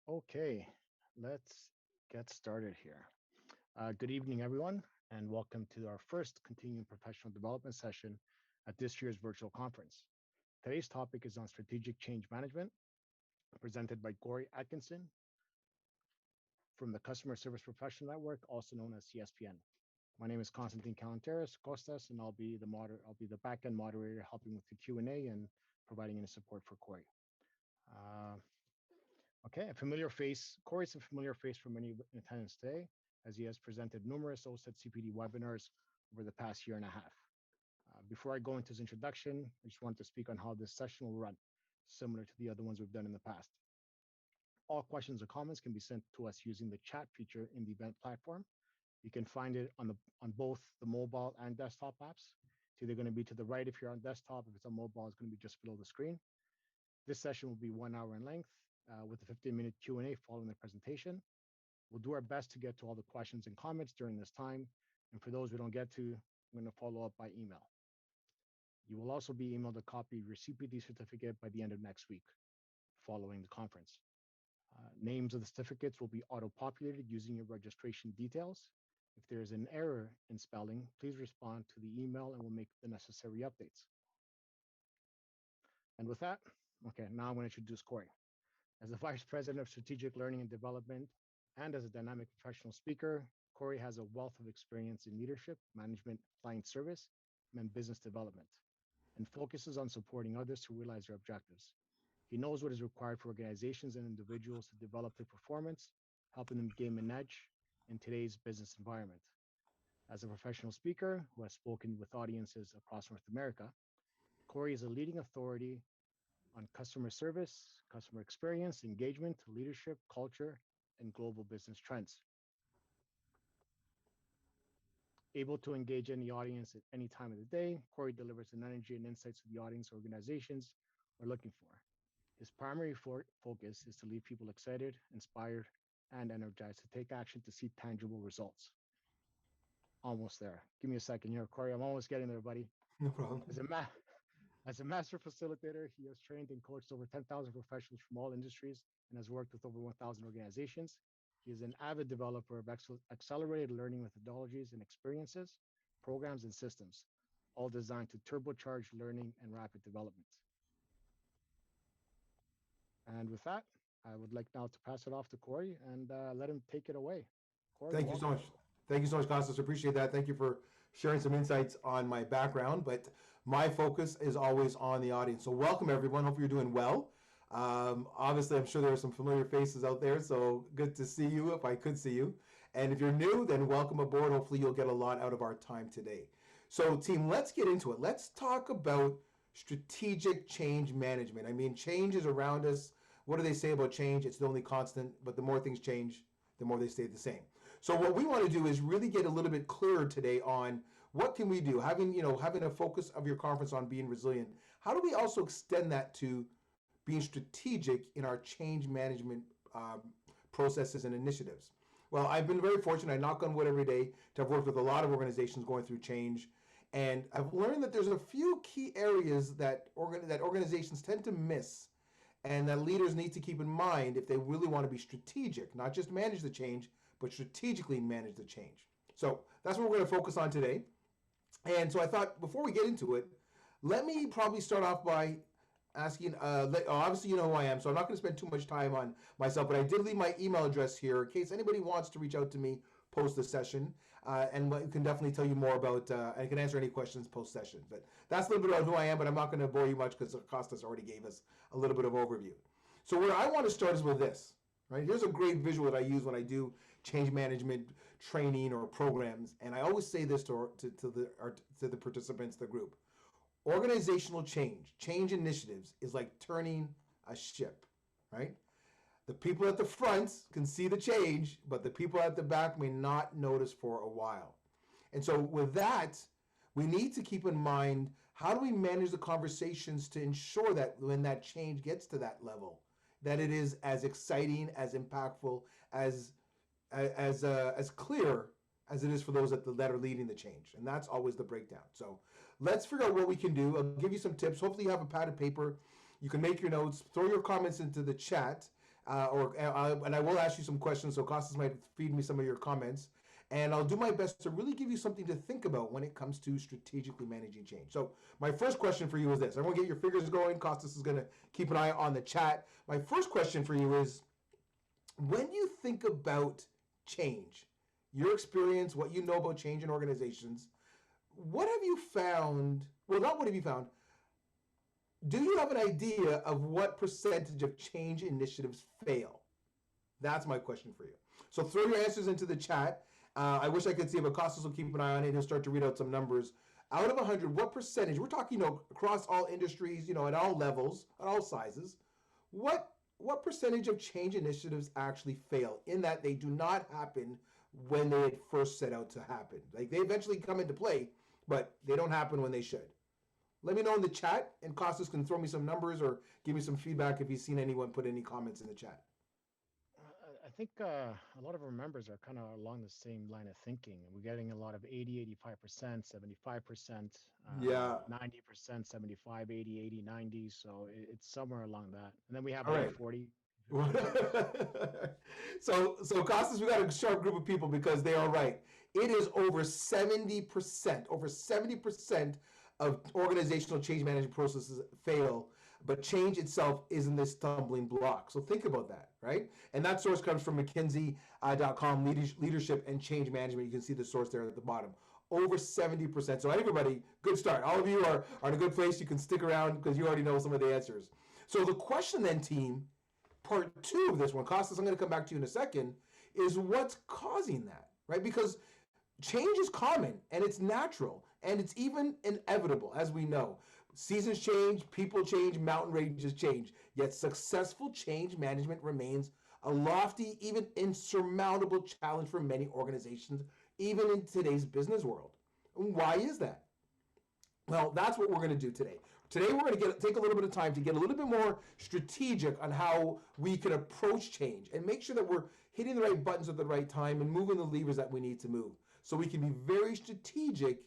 Okay, let's get started here. Good evening, everyone, and welcome to our first continuing professional development session at this year's virtual conference. Today's topic is on strategic change management, presented by Corey Atkinson from the Customer Service Professional Network, also known as CSPN. My name is Constantine Calanteras Costas, and I'll be the backend moderator, helping with the Q&A and providing any support for Corey. Uh, Okay, a familiar face. Corey's a familiar face for many in attendance today, as he has presented numerous OSET CPD webinars over the past year and a half. Before I go into his introduction, I just wanted to speak on how this session will run, similar to the other ones we've done in the past. All questions or comments can be sent to us using the chat feature in the event platform. You can find it on both the mobile and desktop apps. It's either going to be to the right if you're on desktop. If it's on mobile, it's going to be just below the screen. This session will be 1 hour in length, with a 15-minute Q&A following the presentation. We'll do our best to get to all the questions and comments during this time. And for those we don't get to, I'm going to follow up by email. You will also be emailed a copy of your CPD certificate by the end of next week, following the conference. Names of the certificates will be auto-populated using your registration details. If there is an error in spelling, please respond to the email and we'll make the necessary updates. And with that, okay, now I'm going to introduce Corey. As the Vice President of Strategic Learning and Development and as a dynamic professional speaker, Corey has a wealth of experience in leadership, management, client service, and business development, and focuses on supporting others to realize their objectives. He knows what is required for organizations and individuals to develop their performance, helping them gain an edge in today's business environment. As a professional speaker who has spoken with audiences across North America, Corey is a leading authority on customer service, customer experience, engagement, leadership, culture, and global business trends. Able to engage any audience at any time of the day, Corey delivers an energy and insights to the audience organizations are looking for. His primary focus is to leave people excited, inspired, and energized to take action to see tangible results. Almost there. Give me a second here, Corey. I'm almost getting there, buddy. No problem. As a ma- As a master facilitator, he has trained and coached over 10,000 professionals from all industries and has worked with over 1,000 organizations. He is an avid developer of accelerated learning methodologies and experiences, programs, and systems, all designed to turbocharge learning and rapid development. And with that, I would like now to pass it off to Corey and let him take it away. Corey, Thank you so welcome. much. Thank you so much, Costas. Appreciate that. Thank you for sharing some insights on my background. But my focus is always on the audience. So welcome, everyone. Hope you're doing well. Obviously, I'm sure there are some familiar faces out there. So good to see you if I could see you. And if you're new, then welcome aboard. Hopefully, you'll get a lot out of our time today. So, team, let's get into it. Let's talk about strategic change management. I mean, change is around us. What do they say about change? It's the only constant, but the more things change, the more they stay the same. So what we want to do is really get a little bit clearer today on what can we do, having a focus of your conference on being resilient. How do we also extend that to being strategic in our change management processes and initiatives? Well, I've been very fortunate. I knock on wood every day to have worked with a lot of organizations going through change, and I've learned that there's a few key areas that organizations tend to miss, and that leaders need to keep in mind if they really want to be strategic, not just manage the change, but strategically manage the change. So that's what we're going to focus on today. And so I thought before we get into it, let me probably start off by asking, obviously you know who I am, so I'm not going to spend too much time on myself, but I did leave my email address here in case anybody wants to reach out to me post the session, and I can definitely tell you more about, I can answer any questions post session. But that's a little bit about who I am, but I'm not going to bore you much because Costas already gave us a little bit of overview. So where I want to start is with this, right? Here's a great visual that I use when I do change management training or programs, and I always say this to the participants, the group. Organizational change initiatives is like turning a ship, right? The people at the front can see the change, but the people at the back may not notice for a while. And so with that, we need to keep in mind, how do we manage the conversations to ensure that when that change gets to that level, that it is as exciting, as impactful, as clear as it is for those that are leading the change. And that's always the breakdown. So let's figure out what we can do. I'll give you some tips. Hopefully you have a pad of paper. You can make your notes, throw your comments into the chat. and I will ask you some questions, so Costas might feed me some of your comments. And I'll do my best to really give you something to think about when it comes to strategically managing change. So my first question for you is this. Everyone get your fingers going. Costas is going to keep an eye on the chat. My first question for you is, when you think about change, your experience, what you know about change in organizations, what have you found? Well, not what have you found. Do you have an idea of what percentage of change initiatives fail? That's my question for you. So throw your answers into the chat. I wish I could see it, but Costas will keep an eye on it. He'll start to read out some numbers. Out of 100, what percentage, we're talking, across all industries, at all levels, at all sizes, what percentage of change initiatives actually fail in that they do not happen when they had first set out to happen? Like, they eventually come into play, but they don't happen when they should. Let me know in the chat, and Costas can throw me some numbers or give me some feedback if he's seen anyone put any comments in the chat. I think a lot of our members are kind of along the same line of thinking. We're getting a lot of 80, 85%, 75%, Yeah. 90%, 75, 80, 80, 90. So it's somewhere along that. And then we have All like right. 40. So Costas, we got a sharp group of people because they are right. It is over 70%. Over 70% of organizational change management processes fail, but change itself isn't this stumbling block. So think about that, right? And that source comes from McKinsey.com, leadership and change management. You can see the source there at the bottom. Over 70%. So everybody, good start. All of you are in a good place. You can stick around because you already know some of the answers. So the question then, team, part two of this one, Costas, I'm going to come back to you in a second, is what's causing that, right? Because change is common and it's natural and it's even inevitable, as we know. Seasons change, people change, mountain ranges change, yet successful change management remains a lofty, even insurmountable challenge for many organizations, even in today's business world. And why is that? Well, that's what we're going to do today. Today, we're going to take a little bit of time to get a little bit more strategic on how we can approach change and make sure that we're hitting the right buttons at the right time and moving the levers that we need to move, so we can be very strategic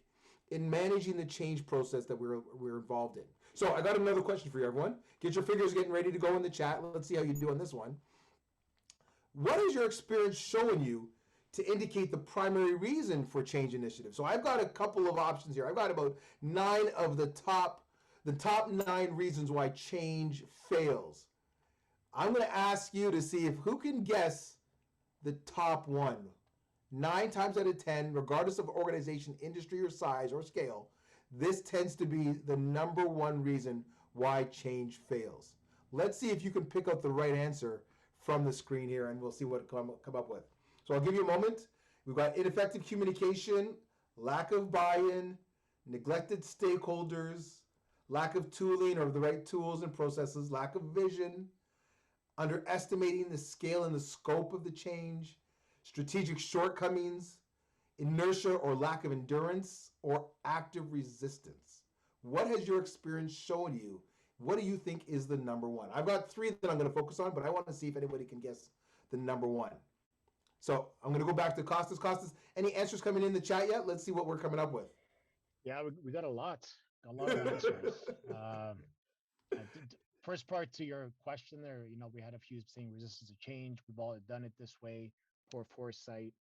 in managing the change process that we're involved in. So I got another question for you, everyone. Get your fingers getting ready to go in the chat. Let's see how you do on this one. What is your experience showing you to indicate the primary reason for change initiatives? So I've got a couple of options here. I've got about 9 of the top 9 reasons why change fails. I'm going to ask you to see if who can guess the top one. 9 times out of 10, regardless of organization, industry, or size, or scale, this tends to be the number one reason why change fails. Let's see if you can pick out the right answer from the screen here, and we'll see what come up with. So I'll give you a moment. We've got ineffective communication, lack of buy-in, neglected stakeholders, lack of tooling or the right tools and processes, lack of vision, underestimating the scale and the scope of the change, strategic shortcomings, inertia or lack of endurance, or active resistance. What has your experience shown you? What do you think is the number one? I've got 3 that I'm going to focus on, but I want to see if anybody can guess the number one. So I'm going to go back to Costas. Costas, any answers coming in the chat yet? Let's see what we're coming up with. Yeah, we got a lot of answers. First part to your question there, we had a few saying resistance to change. We've all done it this way. Poor foresight,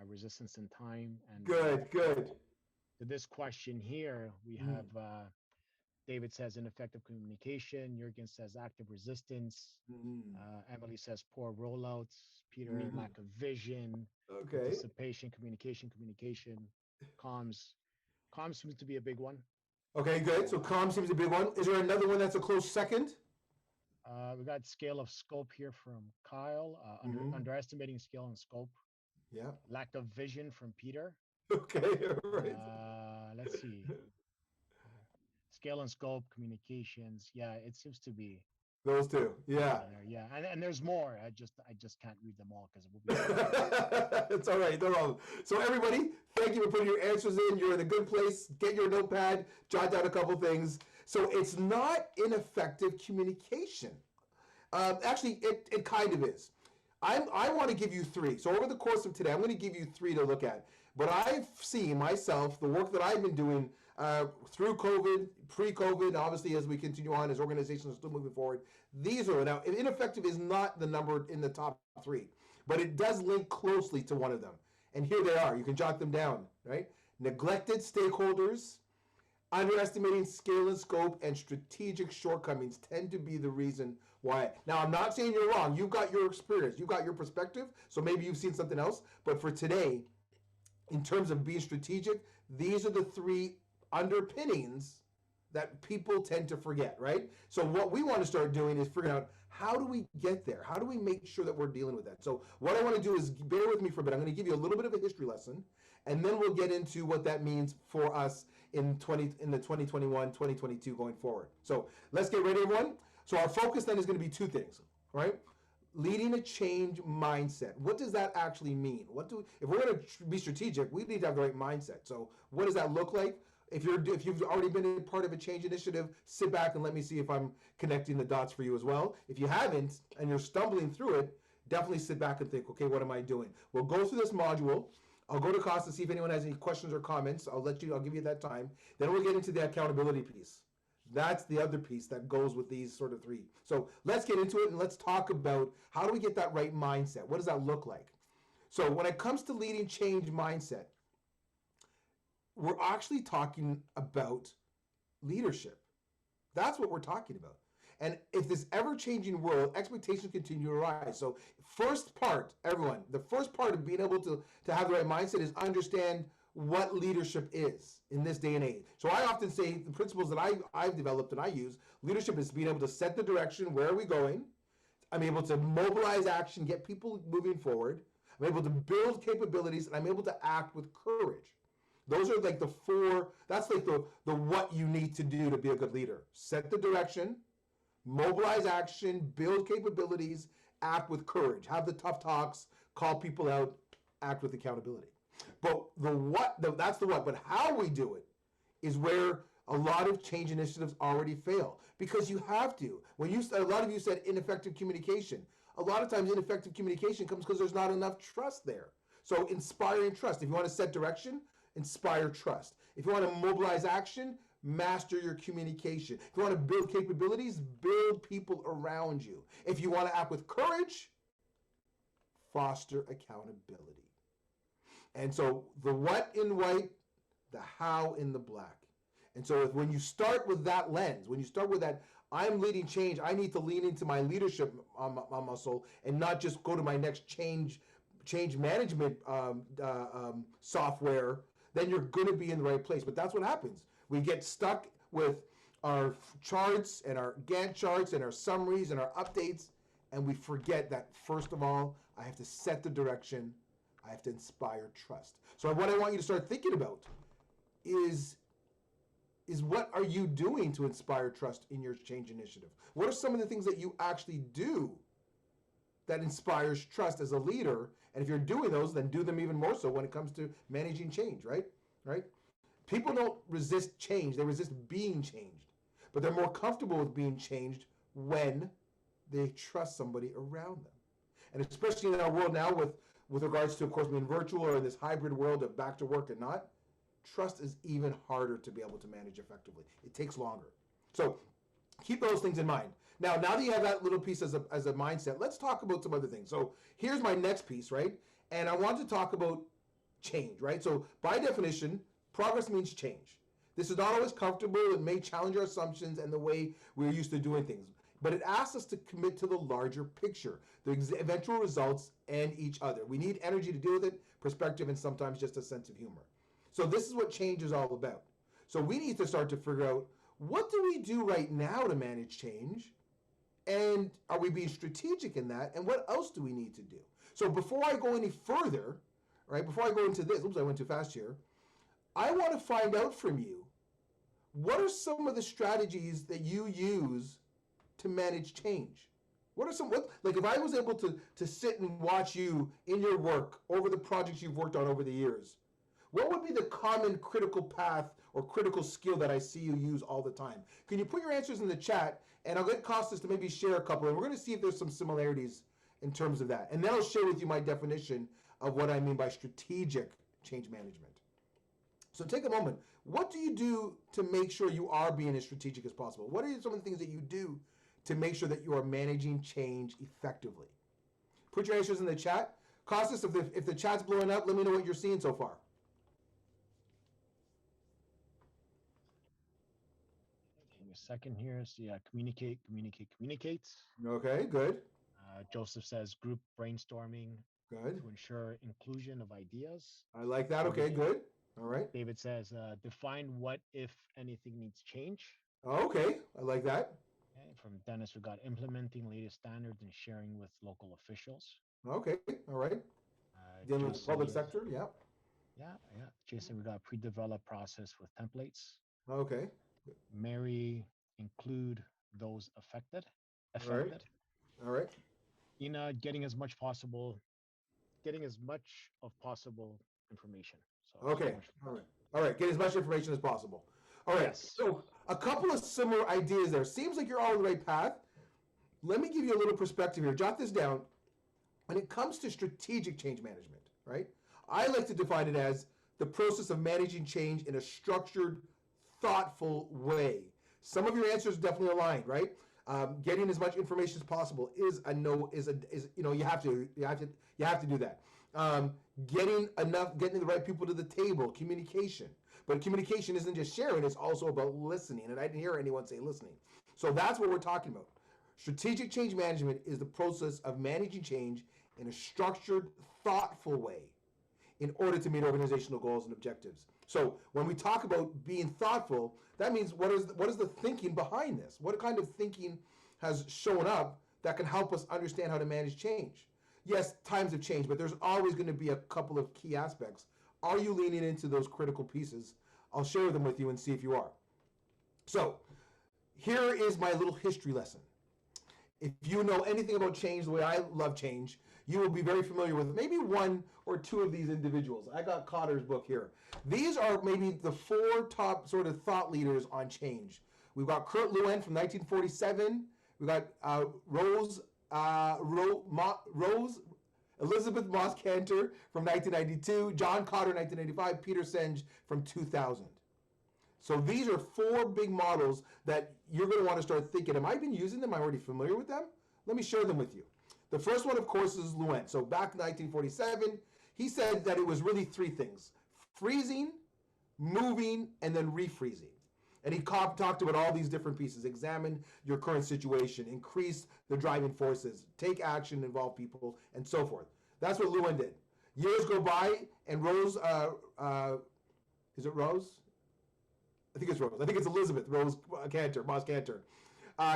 resistance in time. And good. To this question here, we have David says ineffective communication. Jürgen says active resistance. Emily says poor rollouts. Peter, lack of vision. Okay. Anticipation, communication. Comms. Comms seems to be a big one. Okay, good. So comms seems a big one. Is there another one that's a close second? We got scale of scope here from Kyle. Underestimating scale and scope. Yeah. Lack of vision from Peter. Okay, all right. Let's see. Scale and scope, communications. Yeah, it seems to be those 2. Yeah. Yeah, and there's more. I just can't read them all because it will be. It's all right. No problem. So everybody, thank you for putting your answers in. You're in a good place. Get your notepad. Jot down a couple things. So it's not ineffective communication. Actually, it kind of is. I want to give you 3. So over the course of today, I'm going to give you 3 to look at. But I've seen myself, the work that I've been doing through COVID, pre-COVID, obviously as we continue on, as organizations are still moving forward, these are, now ineffective is not the number in the top three, but it does link closely to one of them. And here they are, you can jot them down, right? Neglected stakeholders, underestimating scale and scope, and strategic shortcomings tend to be the reason why. Now, I'm not saying you're wrong. You've got your experience, you've got your perspective, so maybe you've seen something else. But for today, in terms of being strategic, these are the three underpinnings that people tend to forget, right? So what we want to start doing is figuring out, how do we get there? How do we make sure that we're dealing with that? So what I want to do is, bear with me for a bit. I'm going to give you a little bit of a history lesson, and then we'll get into what that means for us in the 2021, 2022 going forward. So let's get ready, everyone. So our focus then is going to be two things, right? Leading a change mindset. What does that actually mean? If we're going to be strategic, we need to have the right mindset. So what does that look like? If you've already been a part of a change initiative, sit back and let me see if I'm connecting the dots for you as well. If you haven't and you're stumbling through it, definitely sit back and think, okay, what am I doing? We'll go through this module. I'll go to Costa to see if anyone has any questions or comments. I'll give you that time. Then we'll get into the accountability piece. That's the other piece that goes with these sort of three. So let's get into it and let's talk about, how do we get that right mindset? What does that look like? So when it comes to leading change mindset, we're actually talking about leadership. That's what we're talking about. And if this ever-changing world, expectations continue to rise. So first part, everyone, the first part of being able to have the right mindset is understand what leadership is in this day and age. So I often say the principles that I've developed and I use, leadership is being able to set the direction, where are we going? I'm able to mobilize action, get people moving forward. I'm able to build capabilities, and I'm able to act with courage. Those are like the four, that's like the what you need to do to be a good leader. Set the direction, mobilize action, build capabilities, act with courage, have the tough talks, call people out, act with accountability. But that's the what, but how we do it is where a lot of change initiatives already fail, because you have to. A lot of you said ineffective communication. A lot of times ineffective communication comes because there's not enough trust there. So inspiring trust. If you want to set direction, inspire trust. If you want to mobilize action, master your communication. If you want to build capabilities, build people around you. If you want to act with courage, foster accountability. And so the what in white, the how in the black. And so when you start with that lens, when you start with that, I'm leading change, I need to lean into my leadership muscle and not just go to my next change management software, then you're going to be in the right place. But that's what happens. We get stuck with our charts and our Gantt charts and our summaries and our updates, and we forget that, first of all, I have to set the direction. I have to inspire trust. So what I want you to start thinking about is what are you doing to inspire trust in your change initiative? What are some of the things that you actually do that inspires trust as a leader? And if you're doing those, then do them even more so when it comes to managing change, right? People don't resist change, they resist being changed. But they're more comfortable with being changed when they trust somebody around them. And especially in our world now with regards to, of course, being virtual or in this hybrid world of back to work and not, trust is even harder to be able to manage effectively. It takes longer. So keep those things in mind. Now that you have that little piece as a mindset, let's talk about some other things. So here's my next piece, right? And I want to talk about change, right? So by definition, progress means change. This is not always comfortable. It may challenge our assumptions and the way we're used to doing things. But it asks us to commit to the larger picture, the eventual results, and each other. We need energy to deal with it, perspective, and sometimes just a sense of humor. So this is what change is all about. So we need to start to figure out, what do we do right now to manage change? And are we being strategic in that? And what else do we need to do? So before I go any further, right, before I go into this, oops, I went too fast here. I want to find out from you, what are some of the strategies that you use to manage change? Like if I was able to sit and watch you in your work over the projects you've worked on over the years, what would be the common critical path or critical skill that I see you use all the time? Can you put your answers in the chat, and I'll get Costas to maybe share a couple, and we're going to see if there's some similarities in terms of that. And then I'll share with you my definition of what I mean by strategic change management. So take a moment. What do you do to make sure you are being as strategic as possible? What are some of the things that you do to make sure that you are managing change effectively? Put your answers in the chat. Costas, if the chat's blowing up, let me know what you're seeing so far. Give me a second here. So yeah, communicate. Okay, good. Joseph says group brainstorming Good. to ensure inclusion of ideas. I like that. David, Okay, good. All right. David says define what if anything needs change. Okay, I like that. Okay, from Dennis, we got implementing latest standards and sharing with local officials. Okay, all right. Dealing with the Jason, public sector, yeah. yeah. Jason, we got pre-developed process with templates. Okay. Mary, include those affected. All right. All right. Ina, getting as much of possible information. Okay. All right. All right. Get as much information as possible. All right. Yes. So a couple of similar ideas there. Seems like you're all on the right path. Let me give you a little perspective here. Jot this down. When it comes to strategic change management, right? I like to define it as the process of managing change in a structured, thoughtful way. Some of your answers definitely aligned, right? Getting as much information as possible is a no. Is you know you have to do that. Getting the right people to the table, communication. But communication isn't just sharing; it's also about listening. And I didn't hear anyone say listening. So that's what we're talking about. Strategic change management is the process of managing change in a structured, thoughtful way in order to meet organizational goals and objectives. So when we talk about being thoughtful, that means what is the thinking behind this? What kind of thinking has shown up that can help us understand how to manage change? Yes, times have changed, but there's always going to be a couple of key aspects. Are you leaning into those critical pieces? I'll share them with you and see if you are. So here is my little history lesson. If you know anything about change the way I love change, you will be very familiar with maybe one or two of these individuals. I got Cotter's book here. These are maybe the four top sort of thought leaders on change. We've got Kurt Lewin from 1947. We've got Rose Elizabeth Moss Cantor from 1992. John Cotter, 1985. Peter Senge from 2000. So these are four big models that you're going to want to start thinking, am I been using them? Am I already familiar with them? Let me share them with you. The first one, of course, is Lewin. So back in 1947, he said that it was really three things: freezing, moving, and then refreezing. And he talked about all these different pieces. Examine your current situation, increase the driving forces, take action, involve people, and so forth. That's what Lewin did. Years go by, and Rose, is it Rose? I think it's Rose. I think it's Elizabeth Rose Cantor, Moss Cantor,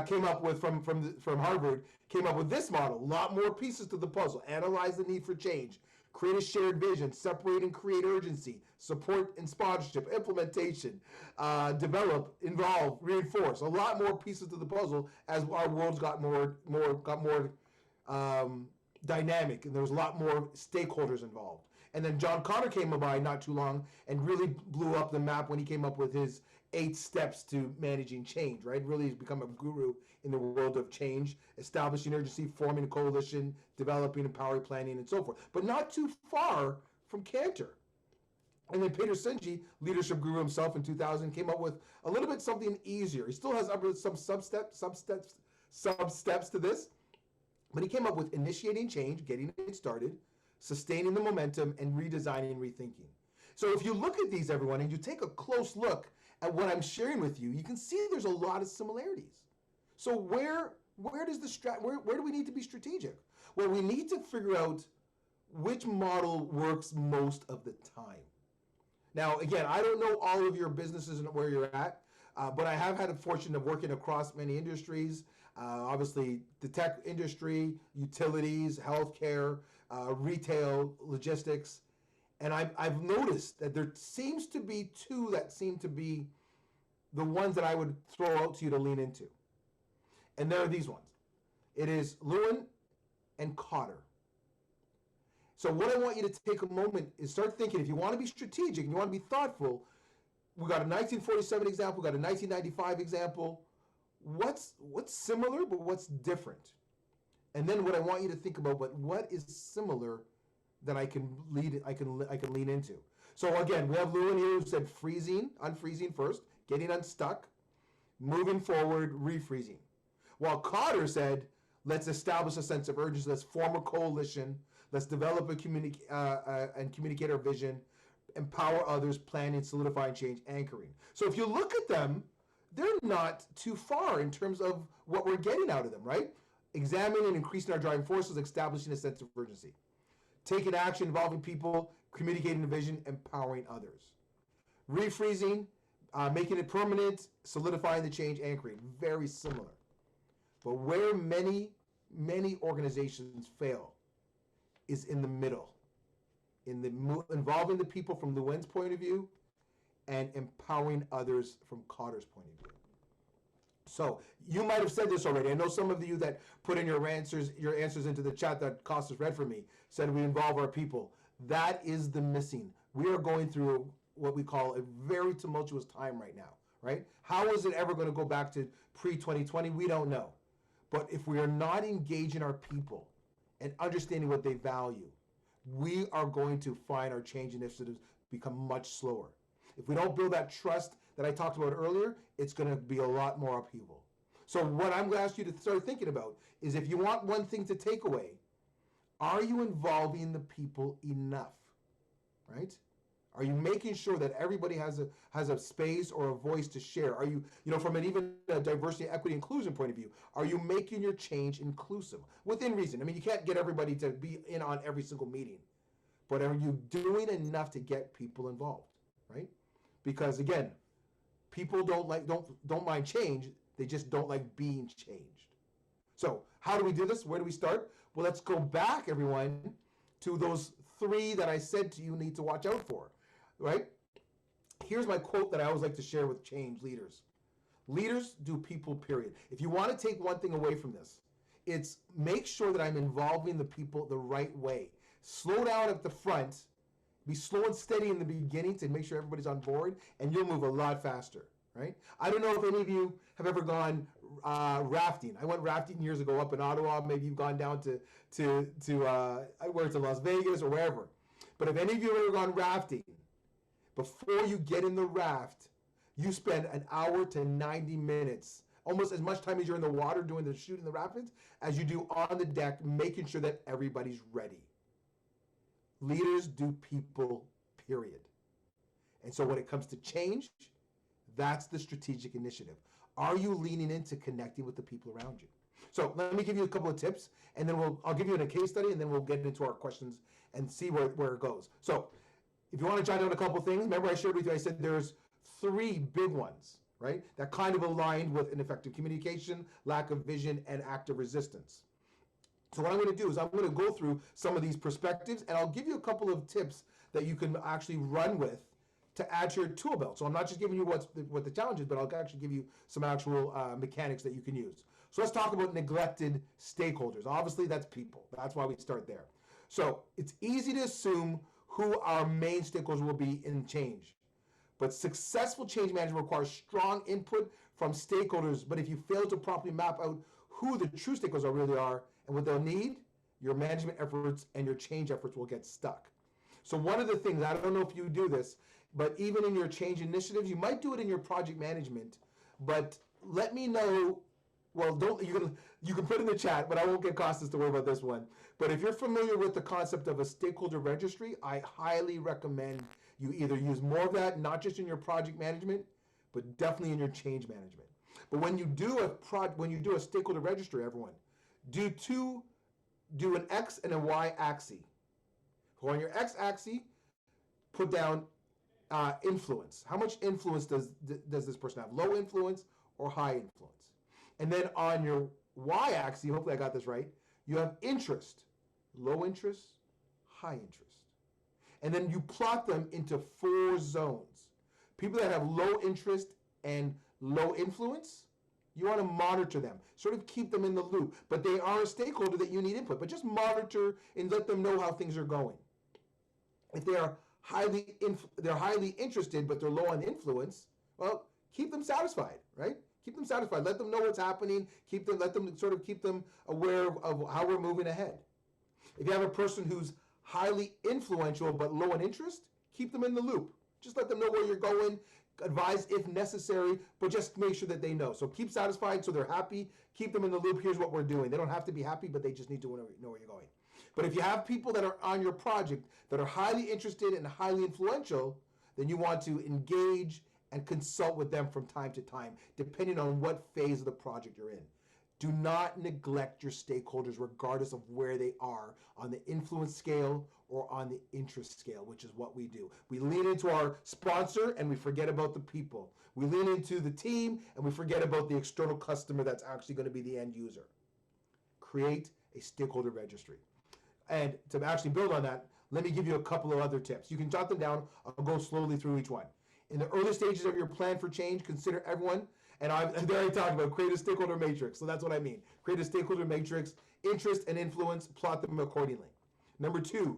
came up with from Harvard. Came up with this model. A lot more pieces to the puzzle. Analyze the need for change. Create a shared vision. Separate and create urgency. Support and sponsorship. Implementation. Develop. Involve. Reinforce. A lot more pieces to the puzzle as our worlds got more dynamic, and there was a lot more stakeholders involved. And then John Connor came by not too long and really blew up the map when he came up with his 8 steps to managing change, right? Really has become a guru in the world of change, establishing urgency, forming a coalition, developing and power planning, and so forth. But not too far from Cantor. And then Peter Senge, leadership guru himself in 2000, came up with a little bit something easier. He still has some sub-steps to this, but he came up with initiating change, getting it started, sustaining the momentum, and redesigning and rethinking. So if you look at these, everyone, and you take a close look at what I'm sharing with you, you can see there's a lot of similarities. So where do we need to be strategic? Well, we need to figure out which model works most of the time. Now, again, I don't know all of your businesses and where you're at, but I have had the fortune of working across many industries. Obviously, the tech industry, utilities, healthcare, retail, logistics. And I've noticed that there seems to be two that seem to be the ones that I would throw out to you to lean into. And there are these ones. It is Lewin and Cotter. So what I want you to take a moment is start thinking, if you want to be strategic and you want to be thoughtful, we got a 1947 example, we got a 1995 example. What's similar, but what's different? And then what I want you to think about, but what is similar that I can lean into? So again, we have Lewin here who said freezing, unfreezing first, getting unstuck, moving forward, refreezing. While Cotter said, let's establish a sense of urgency, let's form a coalition, let's develop and communicate our vision, empower others, planning, solidifying change, anchoring. So if you look at them, they're not too far in terms of what we're getting out of them, right? Examining and increasing our driving forces, establishing a sense of urgency. Taking action, involving people, communicating a vision, empowering others. Refreezing, making it permanent, solidifying the change, anchoring. Very similar. But where many organizations fail is in the middle, involving the people from Lewin's point of view and empowering others from Cotter's point of view. So you might have said this already. I know some of you that put in your answers into the chat that Costas read for me said we involve our people. That is the missing. We are going through what we call a very tumultuous time right now, right? How is it ever going to go back to pre-2020? We don't know. But if we are not engaging our people and understanding what they value, we are going to find our change initiatives become much slower. If we don't build that trust that I talked about earlier, it's going to be a lot more upheaval. So what I'm going to ask you to start thinking about is, if you want one thing to take away, are you involving the people enough, right? Are you making sure that everybody has a space or a voice to share? Are you, from an even a diversity, equity, inclusion point of view, are you making your change inclusive within reason? I mean, you can't get everybody to be in on every single meeting, but are you doing enough to get people involved, right? Because again, people don't mind change. They just don't like being changed. So how do we do this? Where do we start? Well, let's go back, everyone, to those 3 that I said to you need to watch out for, right? Here's my quote that I always like to share with change leaders. Leaders do people, period. If you want to take one thing away from this, it's make sure that I'm involving the people the right way. Slow down at the front, be slow and steady in the beginning to make sure everybody's on board, and you'll move a lot faster, right? I don't know if any of you have ever gone rafting. I went rafting years ago up in Ottawa. Maybe you've gone down to where it's in Las Vegas or wherever. But if any of you have ever gone rafting, before you get in the raft, you spend an hour to 90 minutes, almost as much time as you're in the water doing the shooting the rapids, as you do on the deck, making sure that everybody's ready. Leaders do people, period. And so when it comes to change, that's the strategic initiative. Are you leaning into connecting with the people around you? So let me give you a couple of tips, and then I'll give you a case study, and then we'll get into our questions and see where it goes. So if you want to jot down a couple of things, remember I shared with you, I said there's 3 big ones, right? That kind of aligned with ineffective communication, lack of vision, and active resistance. So what I'm going to do is I'm going to go through some of these perspectives, and I'll give you a couple of tips that you can actually run with to add to your tool belt. So I'm not just giving you what the challenge is, but I'll actually give you some actual mechanics that you can use. So let's talk about neglected stakeholders. Obviously, that's people. That's why we start there. So it's easy to assume who our main stakeholders will be in change. But successful change management requires strong input from stakeholders. But if you fail to properly map out who the true stakeholders really are and what they'll need, your management efforts and your change efforts will get stuck. So one of the things, I don't know if you do this, but even in your change initiatives, you might do it in your project management, but let me know. Well, you can put in the chat, but I won't get Costas to worry about this one. But if you're familiar with the concept of a stakeholder registry, I highly recommend you either use more of that, not just in your project management, but definitely in your change management. But when you do a stakeholder registry, everyone, do an X and a Y axis. So on your X axis, put down influence. How much influence does this person have? Low influence or high influence? And then on your y-axis, hopefully I got this right, you have interest. Low interest, high interest. And then you plot them into 4 zones. People that have low interest and low influence, you want to monitor them, sort of keep them in the loop. But they are a stakeholder that you need input, but just monitor and let them know how things are going. If they are highly interested, but they're low on influence, well, keep them satisfied, right? Keep them satisfied. Let them know what's happening. Keep them aware of how we're moving ahead. If you have a person who's highly influential but low in interest, Keep them in the loop. Just let them know where you're going. Advise if necessary, but just make sure that they know. So keep satisfied so they're happy. Keep them in the loop. Here's what we're doing. They don't have to be happy, but they just need to know where you're going. But if you have people that are on your project that are highly interested and highly influential, then you want to engage and consult with them from time to time, depending on what phase of the project you're in. Do not neglect your stakeholders regardless of where they are on the influence scale or on the interest scale, which is what we do. We lean into our sponsor and we forget about the people. We lean into the team and we forget about the external customer that's actually going to be the end user. Create a stakeholder registry. And to actually build on that, let me give you a couple of other tips. You can jot them down. I'll go slowly through each one. In the early stages of your plan for change, consider everyone. And there I talked about create a stakeholder matrix. So that's what I mean. Create a stakeholder matrix, interest and influence, plot them accordingly. Number 2,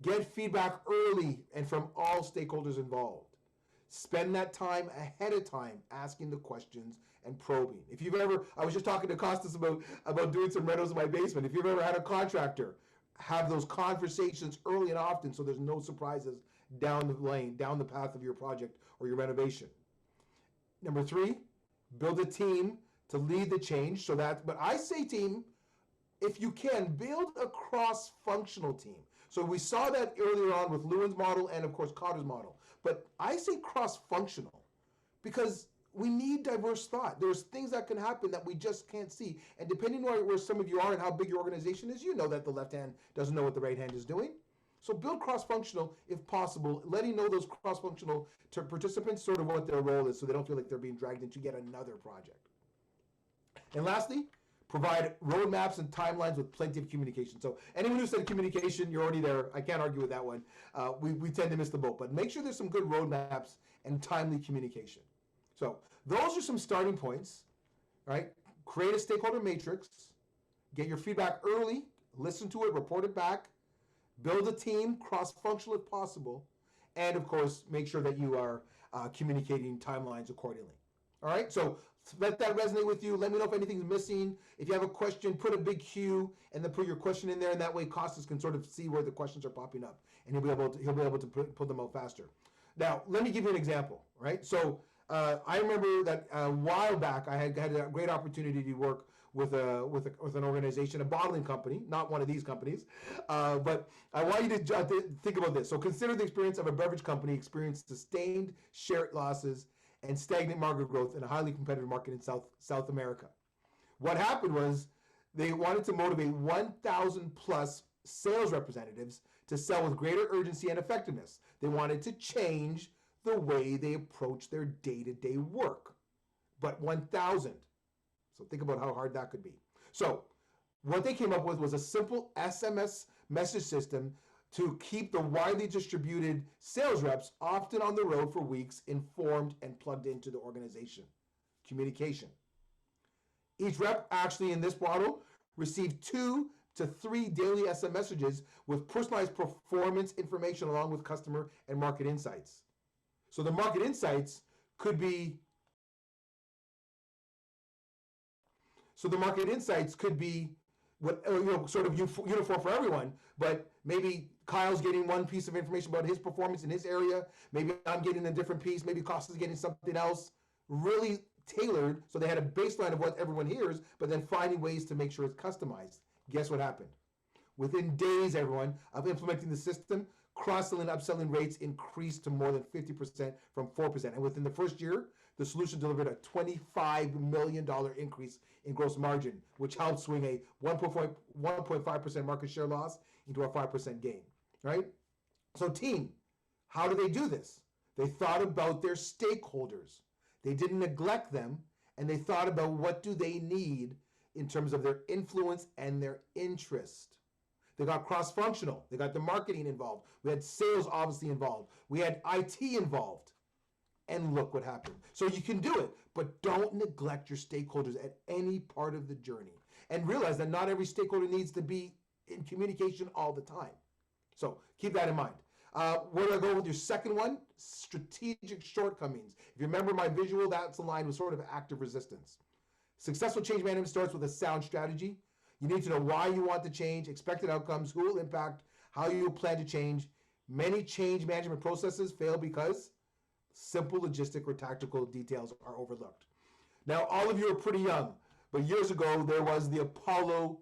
get feedback early and from all stakeholders involved. Spend that time ahead of time asking the questions and probing. If you've ever, I was just talking to Costas about doing some renos in my basement. If you've ever had a contractor, have those conversations early and often so there's no surprises down the lane, down the path of your project or your renovation. Number 3, build a team to lead the change so that, but I say team, if you can, build a cross-functional team. So we saw that earlier on with Lewin's model and of course Cotter's model. But I say cross-functional because we need diverse thought. There's things that can happen that we just can't see. And depending on where some of you are and how big your organization is, you know that the left hand doesn't know what the right hand is doing. So build cross-functional if possible, letting know those cross-functional participants sort of what their role is so they don't feel like they're being dragged into yet another project. And lastly, provide roadmaps and timelines with plenty of communication. So anyone who said communication, you're already there. I can't argue with that one. We tend to miss the boat, but make sure there's some good roadmaps and timely communication. So those are some starting points, right? Create a stakeholder matrix, get your feedback early, listen to it, report it back, build a team, cross-functional if possible, and of course, make sure that you are communicating timelines accordingly. All right, so let that resonate with you. Let me know if anything's missing. If you have a question, put a big Q and then put your question in there, and that way Costas can sort of see where the questions are popping up, and he'll be able to pull them out faster. Now, let me give you an example, right? So I remember that a while back, I had a great opportunity to work with an organization, a bottling company, not one of these companies, but I want you to think about this. So consider the experience of a beverage company experienced sustained share losses and stagnant market growth in a highly competitive market in South America. What happened was they wanted to motivate 1,000 plus sales representatives to sell with greater urgency and effectiveness. They wanted to change the way they approach their day-to-day work. But 1,000. So think about how hard that could be. So what they came up with was a simple SMS message system to keep the widely distributed sales reps often on the road for weeks informed and plugged into the organization. Communication. Each rep actually in this model received 2 to 3 daily SMS messages with personalized performance information along with customer and market insights. So the market insights could be what, sort of uniform for everyone, but maybe Kyle's getting one piece of information about his performance in his area. Maybe I'm getting a different piece. Maybe Costa's getting something else. Really tailored, so they had a baseline of what everyone hears, but then finding ways to make sure it's customized. Guess what happened? Within days, everyone, of implementing the system, cross-selling and upselling rates increased to more than 50% from 4%. And within the first year, the solution delivered a $25 million increase in gross margin, which helped swing a 1.5% market share loss into a 5% gain, right? So team, how do they do this? They thought about their stakeholders. They didn't neglect them, and they thought about what do they need in terms of their influence and their interest. They got cross-functional. They got the marketing involved. We had sales obviously involved. We had IT involved. And look what happened. So you can do it, but don't neglect your stakeholders at any part of the journey. And realize that not every stakeholder needs to be in communication all the time. So keep that in mind. Where do I go with your second one? Strategic shortcomings. If you remember my visual, that's aligned with sort of active resistance. Successful change management starts with a sound strategy. You need to know why you want to change, expected outcomes, who will impact, how you plan to change. Many change management processes fail because simple logistic or tactical details are overlooked. Now, all of you are pretty young, but years ago there was the Apollo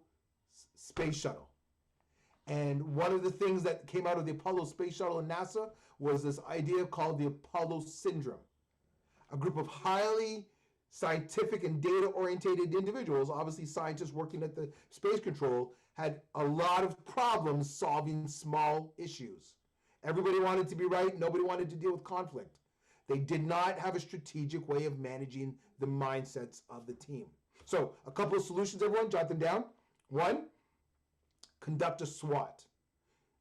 space shuttle. And one of the things that came out of the Apollo space shuttle and NASA was this idea called the Apollo syndrome. A group of highly scientific and data-oriented individuals, obviously scientists working at the space control, had a lot of problems solving small issues. Everybody wanted to be right. Nobody wanted to deal with conflict. They did not have a strategic way of managing the mindsets of the team. So a couple of solutions, everyone, jot them down. One, conduct a SWOT.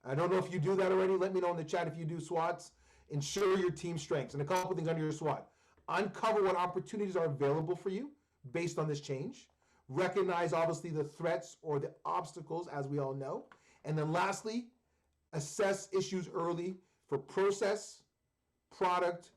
I don't know if you do that already. Let me know in the chat if you do SWOTs. Ensure your team strengths. And a couple of things under your SWOT. Uncover what opportunities are available for you based on this change. Recognize, obviously, the threats or the obstacles, as we all know. And then lastly, assess issues early for process, product,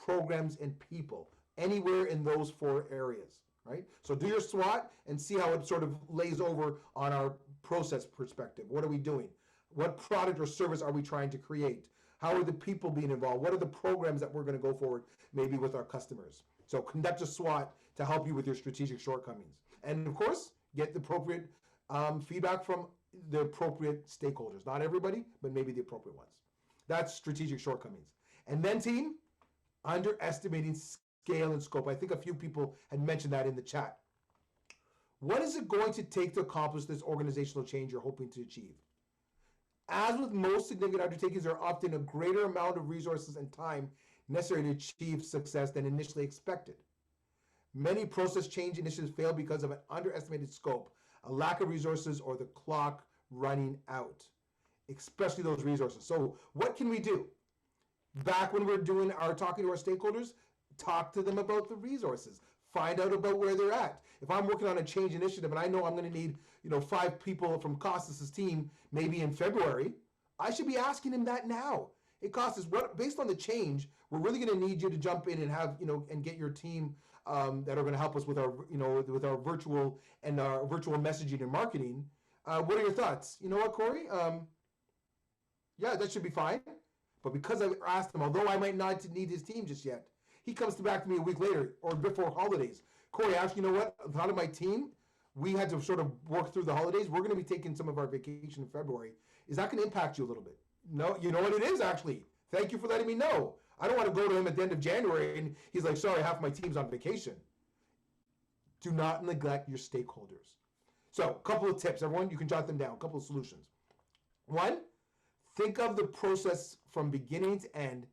programs, and people. Anywhere in those 4 areas, right? So do your SWOT and see how it sort of lays over on our process perspective. What are we doing? What product or service are we trying to create? How are the people being involved? What are the programs that we're going to go forward maybe with our customers? So conduct a SWOT to help you with your strategic shortcomings. And of course, get the appropriate feedback from the appropriate stakeholders. Not everybody, but maybe the appropriate ones. That's strategic shortcomings. And then team, underestimating scale and scope. I think a few people had mentioned that in the chat. What is it going to take to accomplish this organizational change you're hoping to achieve? As with most significant undertakings, there are often a greater amount of resources and time necessary to achieve success than initially expected. Many process change initiatives fail because of an underestimated scope, a lack of resources, or the clock running out, especially those resources. So what can we do? Back when we're talking to our stakeholders, talk to them about the resources. Find out about where they're at. If I'm working on a change initiative and I know I'm going to need 5 people from Costas' team maybe in February, I should be asking him that now. Hey, Costas, based on the change, we're really going to need you to jump in and have and get your team that are going to help us with our with our virtual and our virtual messaging and marketing. What are your thoughts? You know what, Corey? Yeah, that should be fine. But because I asked him, although I might not need his team just yet, he comes back to me a week later or before holidays. Corey, actually, you know what? A lot of my team, we had to sort of work through the holidays. We're going to be taking some of our vacation in February. Is that going to impact you a little bit? No, you know what it is, actually. Thank you for letting me know. I don't want to go to him at the end of January and he's like, sorry, half my team's on vacation. Do not neglect your stakeholders. So a couple of tips, everyone. You can jot them down. A couple of solutions. One, think of the process from beginning to end.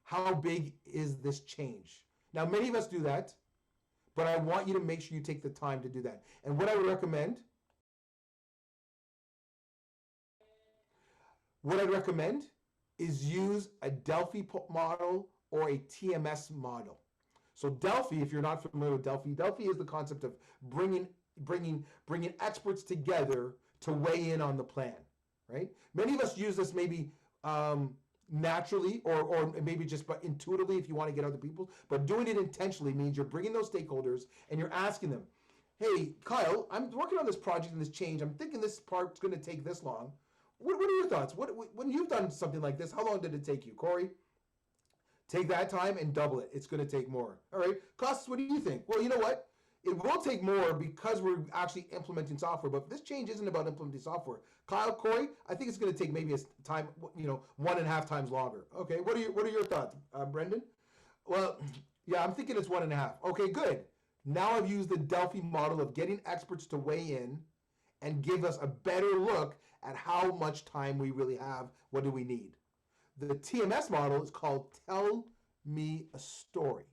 How big is this change? Now, many of us do that, but I want you to make sure you take the time to do that. And what I would recommend, is use a Delphi model or a TMS model. So Delphi, if you're not familiar with Delphi is the concept of bringing experts together to weigh in on the plan, right? Many of us use this maybe naturally or maybe just intuitively if you want to get other people, but doing it intentionally means you're bringing those stakeholders and you're asking them, hey, Kyle, I'm working on this project and this change. I'm thinking this part's going to take this long. What are your thoughts? When you've done something like this, how long did it take you, Corey? Take that time and double it. It's going to take more. All right. Costas, what do you think? Well, you know what? It will take more because we're actually implementing software, but this change isn't about implementing software. Kyle, Corey, I think it's going to take maybe a time, 1.5 times longer. Okay. What are your thoughts, Brendan? Well, yeah, I'm thinking it's 1.5. Okay, good. Now I've used the Delphi model of getting experts to weigh in and give us a better look at how much time we really have. What do we need? The TMS model is called Tell Me a Story.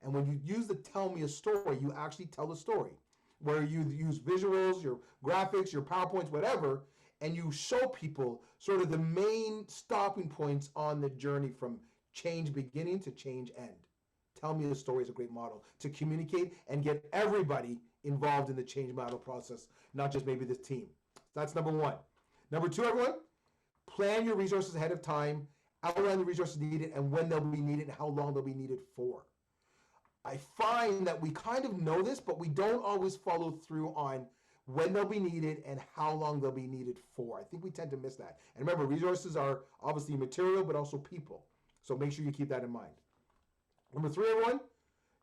And when you use the Tell Me a Story, you actually tell a story where you use visuals, your graphics, your PowerPoints, whatever, and you show people sort of the main stopping points on the journey from change beginning to change end. Tell Me a Story is a great model to communicate and get everybody involved in the change model process, not just maybe the team. That's number one. Number two, everyone, plan your resources ahead of time, outline the resources needed and when they'll be needed and how long they'll be needed for. I find that we kind of know this, but we don't always follow through on when they'll be needed, and how long they'll be needed for. I think we tend to miss that. And remember, resources are obviously material, but also people. So make sure you keep that in mind. Number 3, everyone,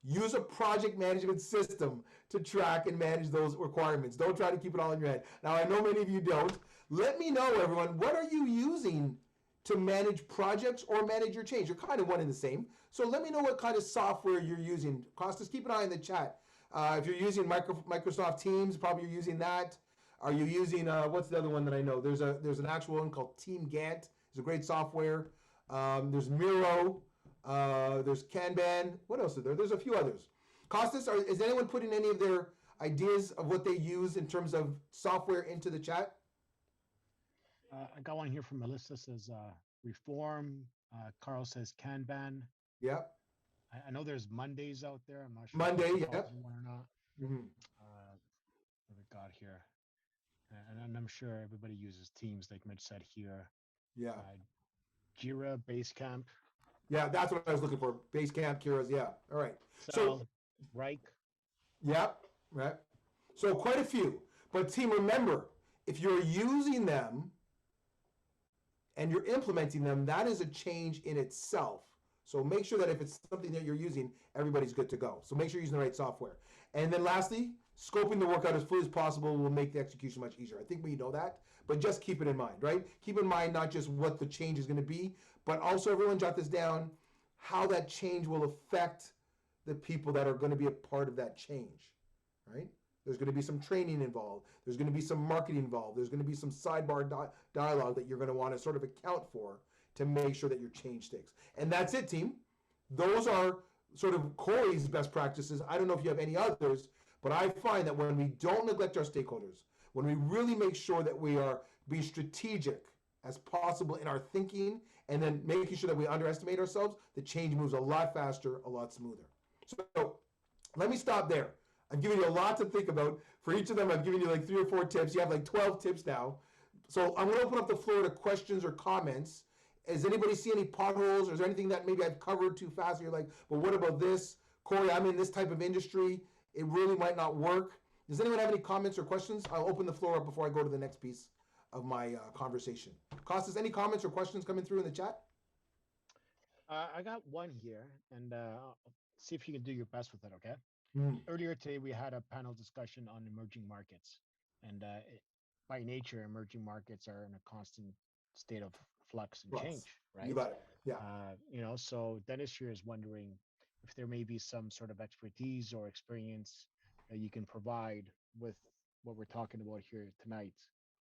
use a project management system to track and manage those requirements. Don't try to keep it all in your head. Now, I know many of you don't. Let me know, everyone, what are you using to manage projects or manage your change? You're kind of one and the same. So let me know what kind of software you're using. Costas, keep an eye in the chat. If you're using Microsoft Teams, probably you're using that. Are you using, what's the other one that I know? There's an actual one called Team Gantt. It's a great software. There's Miro. There's Kanban. What else is there? There's a few others. Costas, is anyone putting any of their ideas of what they use in terms of software into the chat? I got one here from Melissa, says Reform. Carl says Kanban. Yep. I know there's Mondays out there. I'm not sure Monday, if yep. one or not. Mm-hmm. What we got here, and I'm sure everybody uses Teams, like Mitch said here. Yeah. Jira, Basecamp. Yeah, that's what I was looking for. Basecamp, Kira's, yeah. All right. So Reich. Yep. Right. So quite a few. But team, remember, if you're using them and you're implementing them, that is a change in itself. So make sure that if it's something that you're using, everybody's good to go. So make sure you're using the right software. And then lastly, scoping the workout as fully as possible will make the execution much easier. I think we know that, but just keep it in mind, right? Keep in mind not just what the change is going to be, but also, everyone jot this down, how that change will affect the people that are going to be a part of that change, right? There's going to be some training involved. There's going to be some marketing involved. There's going to be some sidebar dialogue that you're going to want to sort of account for to make sure that your change sticks. And that's it, team. Those are sort of Corey's best practices. I don't know if you have any others, but I find that when we don't neglect our stakeholders, when we really make sure that we are being strategic as possible in our thinking, and then making sure that we underestimate ourselves, the change moves a lot faster, a lot smoother. So let me stop there. I'm giving you a lot to think about. For each of them, I've given you like 3 or 4 tips. You have like 12 tips now. So I'm going to open up the floor to questions or comments. Does anybody see any potholes, or is there anything that maybe I've covered too fast and you're like, well, what about this? Corey, I'm in this type of industry. It really might not work. Does anyone have any comments or questions? I'll open the floor up before I go to the next piece of my conversation. Costas, any comments or questions coming through in the chat? I got one here, and see if you can do your best with it, okay? Mm. Earlier today, we had a panel discussion on emerging markets. And by nature, emerging markets are in a constant state of flux and change, right? You got it. Yeah. So Dennis here is wondering if there may be some sort of expertise or experience that you can provide with what we're talking about here tonight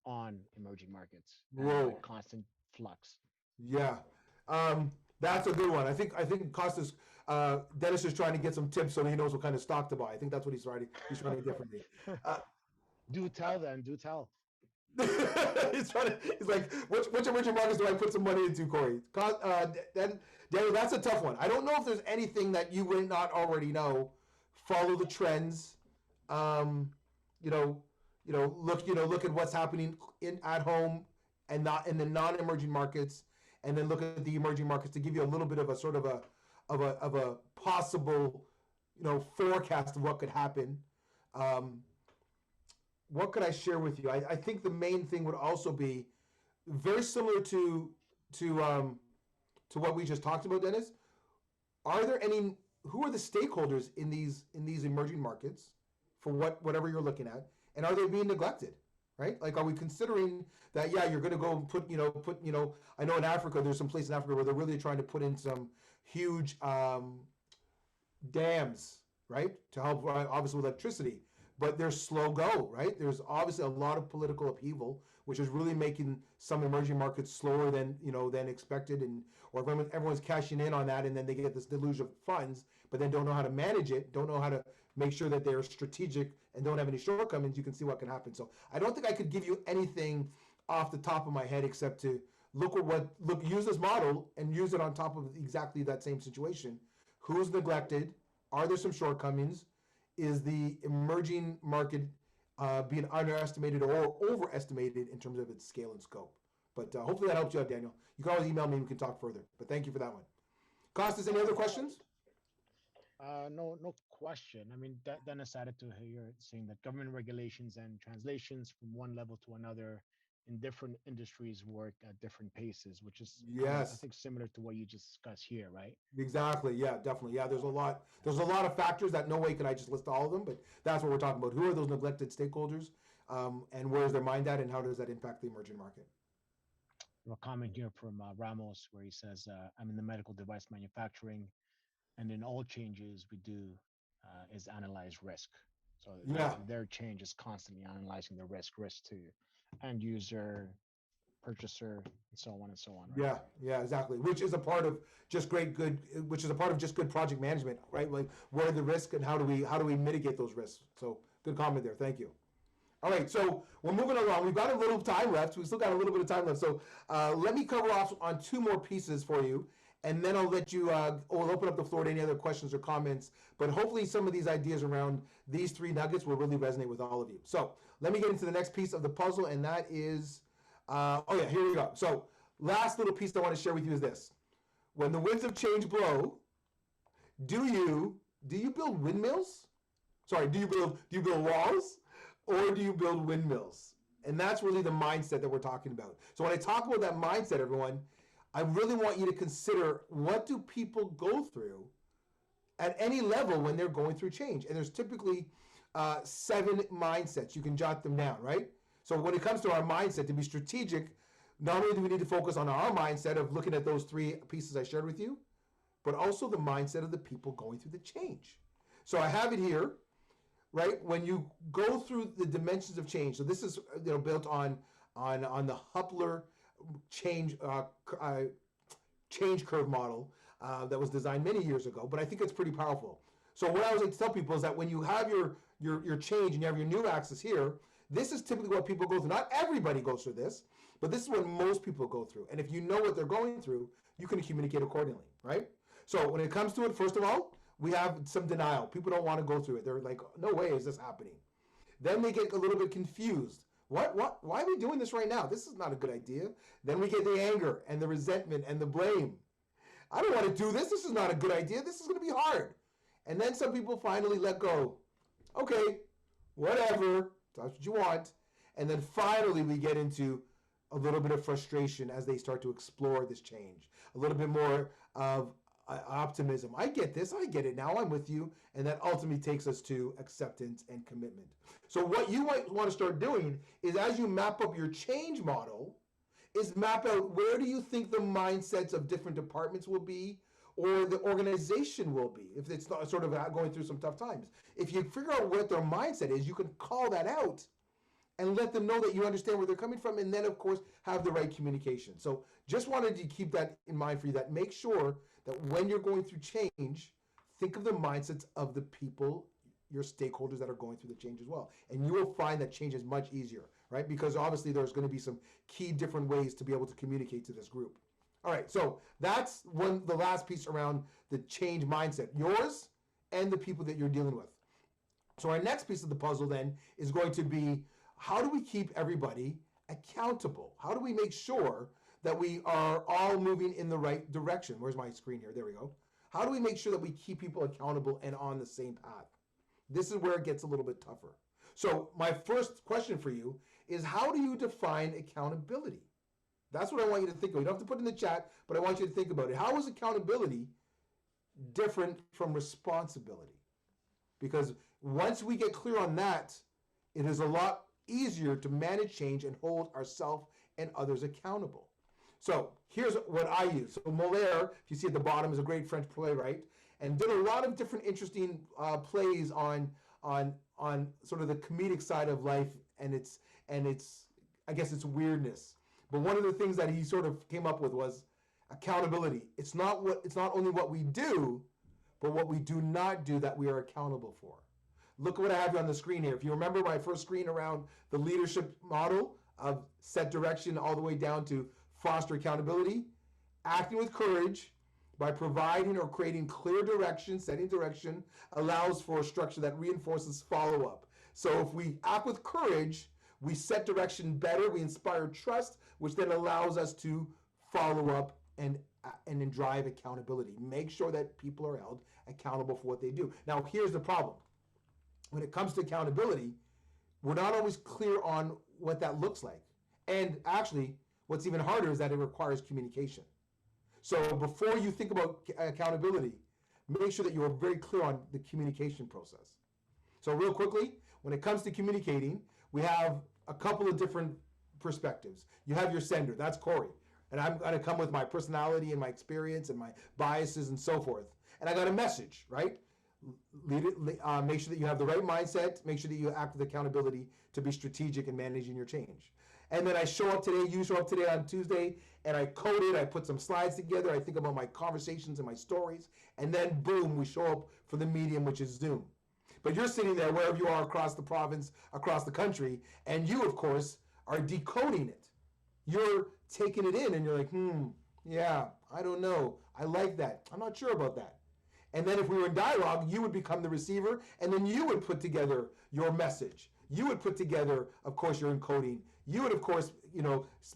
on emerging markets and constant flux. Yeah. That's a good one. I think Costas, Dennis is trying to get some tips so that he knows what kind of stock to buy. I think that's what he's trying to get from me. Do tell then, do tell. He's like, which emerging markets do I put some money into, Corey? Daniel, that's a tough one. I don't know if there's anything that you would not already know. Follow the trends. Look at what's happening at home and not in the non-emerging markets, and then look at the emerging markets to give you a little bit of a sort of a possible, forecast of what could happen. What could I share with you? I think the main thing would also be very similar to what we just talked about, Dennis. Who are the stakeholders in these emerging markets for whatever you're looking at, and are they being neglected? Right? Like, are we considering that, yeah, you're going to go and put, I know in Africa, there's some places in Africa where they're really trying to put in some huge dams, right? To help, obviously, with electricity. But they're slow go, right? There's obviously a lot of political upheaval, which is really making some emerging markets slower than expected, or everyone's cashing in on that, and then they get this deluge of funds, but then don't know how to manage it, don't know how to make sure that they're strategic and don't have any shortcomings. You can see what can happen. So I don't think I could give you anything off the top of my head except to use this model and use it on top of exactly that same situation. Who's neglected? Are there some shortcomings? Is the emerging market being underestimated or overestimated in terms of its scale and scope? But hopefully that helps you out, Daniel. You can always email me and we can talk further. But thank you for that one. Costas, any other questions? No question. I mean, Dennis added to here saying that government regulations and translations from one level to another in different industries work at different paces, which is kind of, I Yes. think, similar to what you just discussed here, right? Exactly. Yeah, definitely. Yeah, there's a lot. There's a lot of factors that no way can I just list all of them, but that's what we're talking about. Who are those neglected stakeholders, and where's their mind at, and how does that impact the emerging market? A comment here from Ramos where he says, "I'm in the medical device manufacturing, and in all changes we do is analyze risk." So Yeah. their change is constantly analyzing the risk to end user, purchaser, and so on and so on, right? Yeah, yeah, exactly. Which is a part of just which is a part of just good project management, right? Like, what are the risks and how do we mitigate those risks? So, good comment there. Thank you. All right, so we're moving along. We've got a little time left. We still got a little bit of time left. So, let me cover off on two more pieces for you, and then I'll let you. We'll open up the floor to any other questions or comments. But hopefully, some of these ideas around these three nuggets will really resonate with all of you. So, let me get into the next piece of the puzzle, and that is. Oh yeah, here we go. So, last little piece I want to share with you is this: when the winds of change blow, do you build windmills? Sorry, do you build walls, or do you build windmills? And that's really the mindset that we're talking about. So when I talk about that mindset, everyone, I really want you to consider, what do people go through at any level when they're going through change? And there's typically 7 mindsets. You can jot them down, right? So when it comes to our mindset, to be strategic, not only do we need to focus on our mindset of looking at those 3 pieces I shared with you, but also the mindset of the people going through the change. So I have it here, right? When you go through the dimensions of change, so this is built on the Huppler change change curve model that was designed many years ago, but I think it's pretty powerful. So what I always like to tell people is that when you have your change and you have your new axis here, this is typically what people go through. Not everybody goes through this, but this is what most people go through. And if you know what they're going through, you can communicate accordingly, right? So when it comes to it, first of all, we have some denial. People don't want to go through it. They're like, no way is this happening. Then they get a little bit confused. What? Why are we doing this right now? This is not a good idea. Then we get the anger and the resentment and the blame. I don't want to do this. This is not a good idea. This is going to be hard. And then some people finally let go. Okay, whatever. That's what you want. And then finally we get into a little bit of frustration as they start to explore this change. A little bit more of optimism. I get this. I get it now. I'm with you. And that ultimately takes us to acceptance and commitment. So what you might want to start doing is, as you map up your change model, is map out, where do you think the mindsets of different departments will be, or the organization will be, if it's not sort of going through some tough times. If you figure out what their mindset is, you can call that out and let them know that you understand where they're coming from, and then of course have the right communication. So just wanted to keep that in mind for you, that make sure that when you're going through change, think of the mindsets of the people, your stakeholders that are going through the change as well. And you will find that change is much easier, right? Because obviously there's going to be some key different ways to be able to communicate to this group. All right, so that's the last piece around the change mindset, yours and the people that you're dealing with. So our next piece of the puzzle then is going to be, how do we keep everybody accountable? How do we make sure that we are all moving in the right direction? Where's my screen here? There we go. How do we make sure that we keep people accountable and on the same path? This is where it gets a little bit tougher. So my first question for you is, how do you define accountability? That's what I want you to think of. You don't have to put it in the chat, but I want you to think about it. How is accountability different from responsibility? Because once we get clear on that, it is a lot easier to manage change and hold ourselves and others accountable. So here's what I use. So Molière, if you see at the bottom, is a great French playwright, and did a lot of different interesting plays on sort of the comedic side of life and its I guess its weirdness. But one of the things that he sort of came up with was accountability. It's not only what we do, but what we do not do that we are accountable for. Look what I have you on the screen here. If you remember my first screen around the leadership model of set direction all the way down to foster accountability, acting with courage by providing or creating clear direction, setting direction, allows for a structure that reinforces follow-up. So if we act with courage, we set direction better, we inspire trust, which then allows us to follow up and and then drive accountability. Make sure that people are held accountable for what they do. Now, here's the problem. When it comes to accountability, we're not always clear on what that looks like. And actually, what's even harder is that it requires communication. So before you think about accountability, make sure that you are very clear on the communication process. So real quickly, when it comes to communicating, we have a couple of different perspectives. You have your sender, that's Corey. And I'm going to come with my personality and my experience and my biases and so forth. And I got a message, right? Make sure that you have the right mindset. Make sure that you act with accountability to be strategic in managing your change. And then I show up today, you show up today on Tuesday, and I code it, I put some slides together, I think about my conversations and my stories, and then boom, we show up for the medium, which is Zoom. But you're sitting there wherever you are across the province, across the country, and you, of course, are decoding it. You're taking it in and you're like, yeah, I don't know. I like that. I'm not sure about that. And then if we were in dialogue, you would become the receiver, and then you would put together your message. You would put together, of course, your encoding. You would, of course,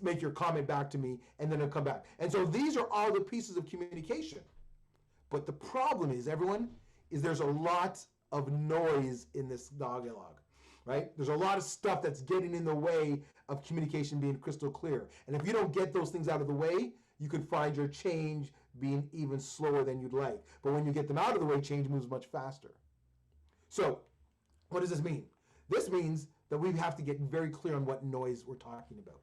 make your comment back to me, and then it'll come back. And so these are all the pieces of communication. But the problem is, everyone, is there's a lot of noise in this dialogue, right? There's a lot of stuff that's getting in the way of communication being crystal clear. And if you don't get those things out of the way, you could find your change being even slower than you'd like. But when you get them out of the way, change moves much faster. So what does this mean? This means that we have to get very clear on what noise we're talking about.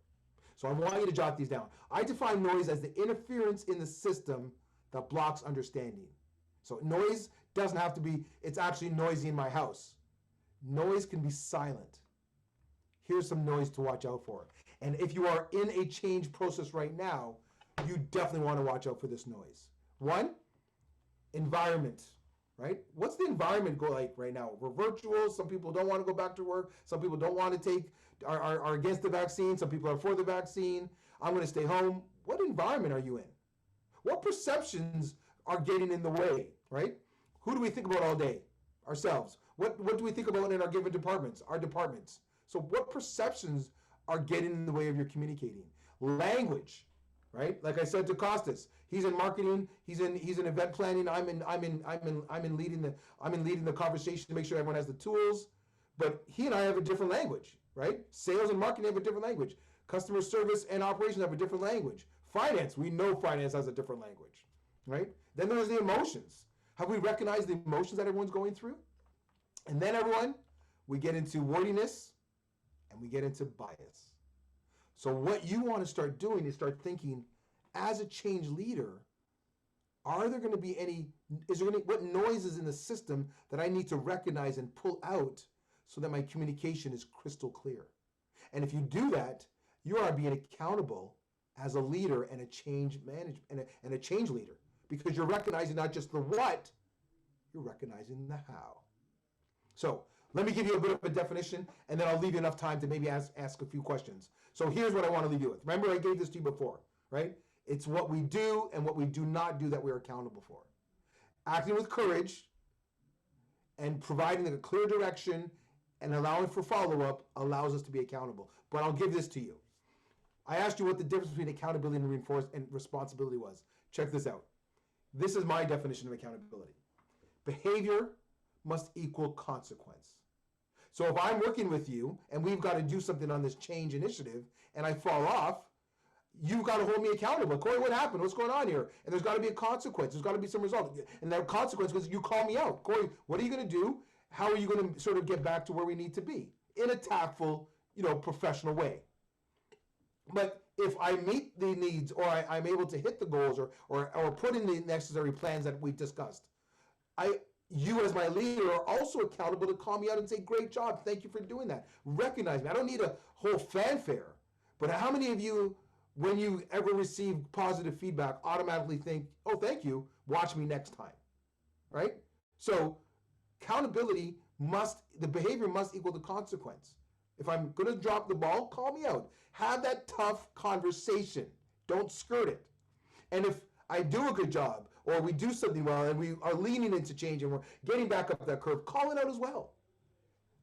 So I want you to jot these down. I define noise as the interference in the system that blocks understanding. So noise doesn't have to be, it's actually noisy in my house. Noise can be silent. Here's some noise to watch out for. And if you are in a change process right now, you definitely want to watch out for this noise. One, environment, right? What's the environment go like right now? We're virtual. Some people don't want to go back to work. Some people don't want to are against the vaccine. Some people are for the vaccine. I'm going to stay home. What environment are you in? What perceptions are getting in the way, right? Who do we think about all day? Ourselves. What do we think about in our given departments? Our departments. So what perceptions are getting in the way of your communicating? Language, right? Like I said to Costas, he's in marketing, he's in event planning. I'm in leading the conversation to make sure everyone has the tools. But he and I have a different language, right? Sales and marketing have a different language. Customer service and operations have a different language. Finance, we know finance has a different language, right? Then there's the emotions. Have we recognized the emotions that everyone's going through? And then everyone, we get into wordiness and we get into bias. So what you want to start doing is start thinking, as a change leader, are there going to be what noises in the system that I need to recognize and pull out so that my communication is crystal clear? And if you do that, you are being accountable as a leader and a change manager and a change leader, because you're recognizing not just the what, you're recognizing the how. So let me give you a bit of a definition, and then I'll leave you enough time to maybe ask a few questions. So here's what I want to leave you with. Remember, I gave this to you before, right? It's what we do and what we do not do that we're accountable for. Acting with courage and providing a clear direction and allowing for follow-up allows us to be accountable. But I'll give this to you. I asked you what the difference between accountability and responsibility was. Check this out. This is my definition of accountability. Behavior must equal consequence. So if I'm working with you and we've got to do something on this change initiative and I fall off, you've got to hold me accountable. Corey, what happened? What's going on here? And there's got to be a consequence. There's got to be some result. And that consequence was you call me out. Corey, what are you going to do? How are you going to sort of get back to where we need to be in a tactful, professional way? But if I meet the needs or I'm able to hit the goals or put in the necessary plans that we discussed, you as my leader are also accountable to call me out and say, great job, thank you for doing that. Recognize me. I don't need a whole fanfare. But how many of you, when you ever receive positive feedback, automatically think, oh, thank you, watch me next time, right? So accountability the behavior must equal the consequence. If I'm going to drop the ball, call me out. Have that tough conversation. Don't skirt it. And if I do a good job or we do something well and we are leaning into change and we're getting back up that curve, call it out as well.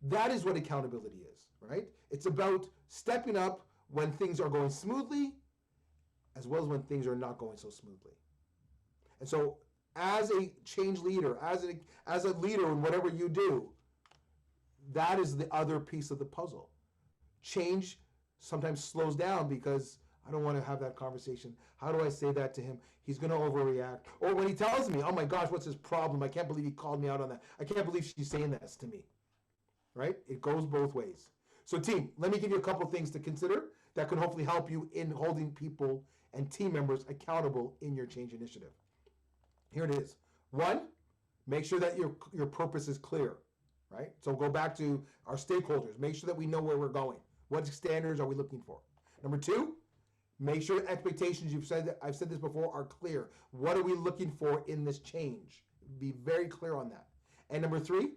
That is what accountability is, right? It's about stepping up when things are going smoothly as well as when things are not going so smoothly. And so, as a change leader, as a leader in whatever you do, that is the other piece of the puzzle. Change sometimes slows down because I don't want to have that conversation. How do I say that to him? He's going to overreact. Or when he tells me, oh my gosh, what's his problem? I can't believe he called me out on that. I can't believe she's saying this to me. Right? It goes both ways. So, team, let me give you a couple things to consider that can hopefully help you in holding people and team members accountable in your change initiative. Here it is. One, make sure that your purpose is clear, right? So go back to our stakeholders. Make sure that we know where we're going. What standards are we looking for? Number two, make sure expectations, I've said this before, are clear. What are we looking for in this change? Be very clear on that. And number three,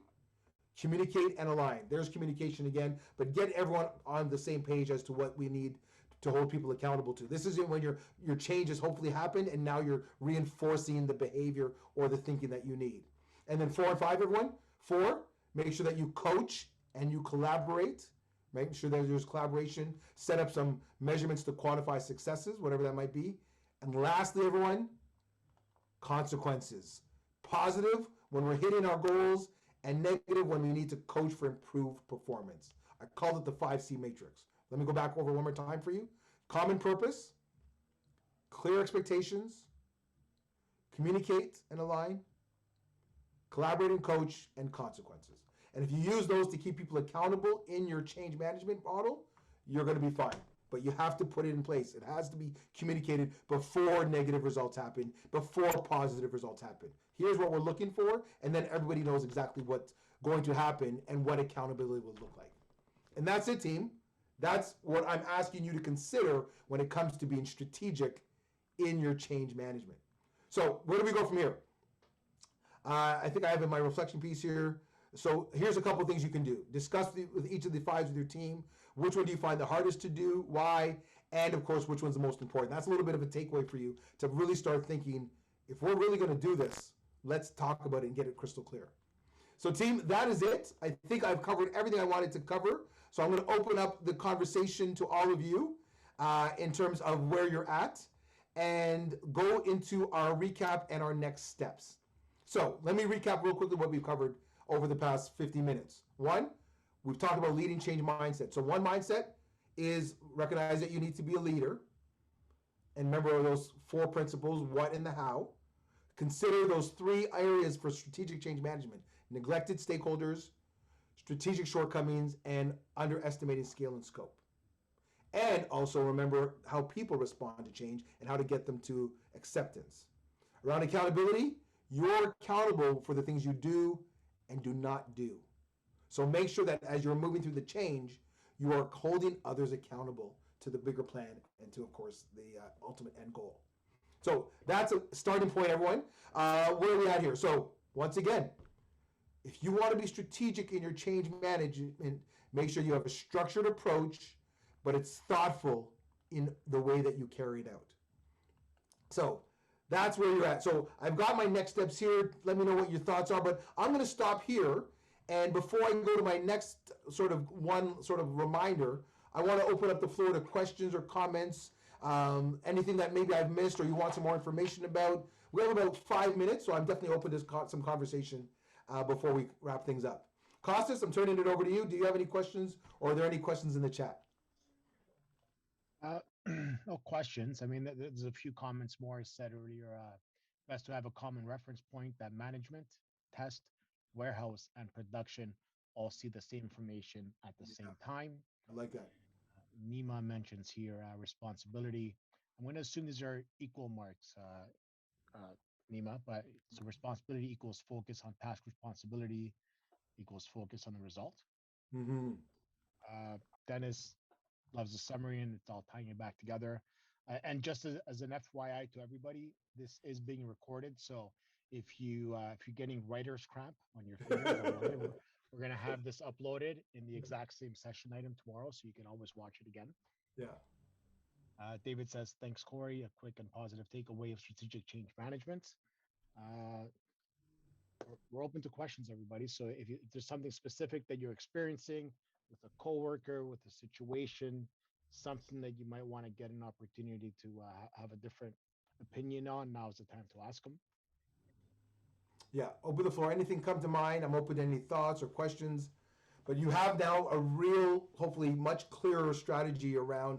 communicate and align. There's communication again, but get everyone on the same page as to what we need to hold people accountable to. This isn't when your change has hopefully happened and now you're reinforcing the behavior or the thinking that you need. And then 4 and 5, everyone. 4, make sure that you coach and you collaborate. Making sure that there's collaboration. Set up some measurements to quantify successes, whatever that might be. And lastly, everyone, consequences. Positive when we're hitting our goals, and negative when we need to coach for improved performance. I call it the 5C matrix. Let me go back over one more time for you. Common purpose, clear expectations, communicate and align, collaborate and coach, and consequences. And if you use those to keep people accountable in your change management model, you're going to be fine. But you have to put it in place. It has to be communicated before negative results happen, before positive results happen. Here's what we're looking for, and then everybody knows exactly what's going to happen and what accountability will look like. And that's it, team. That's what I'm asking you to consider when it comes to being strategic in your change management. So where do we go from here? I think I have in my reflection piece here. So here's a couple of things you can do. Discuss with each of the 5s with your team. Which one do you find the hardest to do? Why? And of course, which one's the most important? That's a little bit of a takeaway for you to really start thinking, if we're really going to do this, let's talk about it and get it crystal clear. So team, that is it. I think I've covered everything I wanted to cover. So I'm going to open up the conversation to all of you in terms of where you're at and go into our recap and our next steps. So let me recap real quickly what we've covered over the past 50 minutes. One, we've talked about leading change mindset. So one mindset is recognize that you need to be a leader. And remember those 4 principles, what and the how. Consider those 3 areas for strategic change management: neglected stakeholders, strategic shortcomings, and underestimating scale and scope. And also remember how people respond to change and how to get them to acceptance. Around accountability, you're accountable for the things you do and do not do. So make sure that as you're moving through the change, you are holding others accountable to the bigger plan and to, of course, the ultimate end goal. So that's a starting point, everyone. Where are we at here? So once again, if you want to be strategic in your change management, make sure you have a structured approach, but it's thoughtful in the way that you carry it out. So that's where you're at. So I've got my next steps here. Let me know what your thoughts are, but I'm going to stop here. And before I go to my next sort of reminder, I want to open up the floor to questions or comments, anything that maybe I've missed or you want some more information about. We have about 5 minutes, so I'm definitely open to some conversation before we wrap things up. Costas, I'm turning it over to you. Do you have any questions, or are there any questions in the chat? Uh, no questions. I mean, there's a few comments more said earlier. Best to have a common reference point that management, test, warehouse, and production all see the same information at the Yeah, same time. I like that. Nima mentions here responsibility. I'm going to assume these are equal marks, Nima, but so responsibility equals focus on task responsibility equals focus on the result. Mm-hmm. Dennis loves the summary and it's all tying it back together. And just as an FYI to everybody, this is being recorded. So if you're getting writer's cramp on your fingers, don't worry. We're gonna have this uploaded in the exact same session item tomorrow, so you can always watch it again. Yeah. David says, "Thanks, Corey. A quick and positive takeaway of strategic change management." Uh, we're open to questions, everybody. So if there's something specific that you're experiencing with a coworker, with a situation, something that you might want to get an opportunity to have a different opinion on, now is the time to ask them. Yeah, open the floor. Anything come to mind? I'm open to any thoughts or questions. But you have now a real, hopefully, much clearer strategy around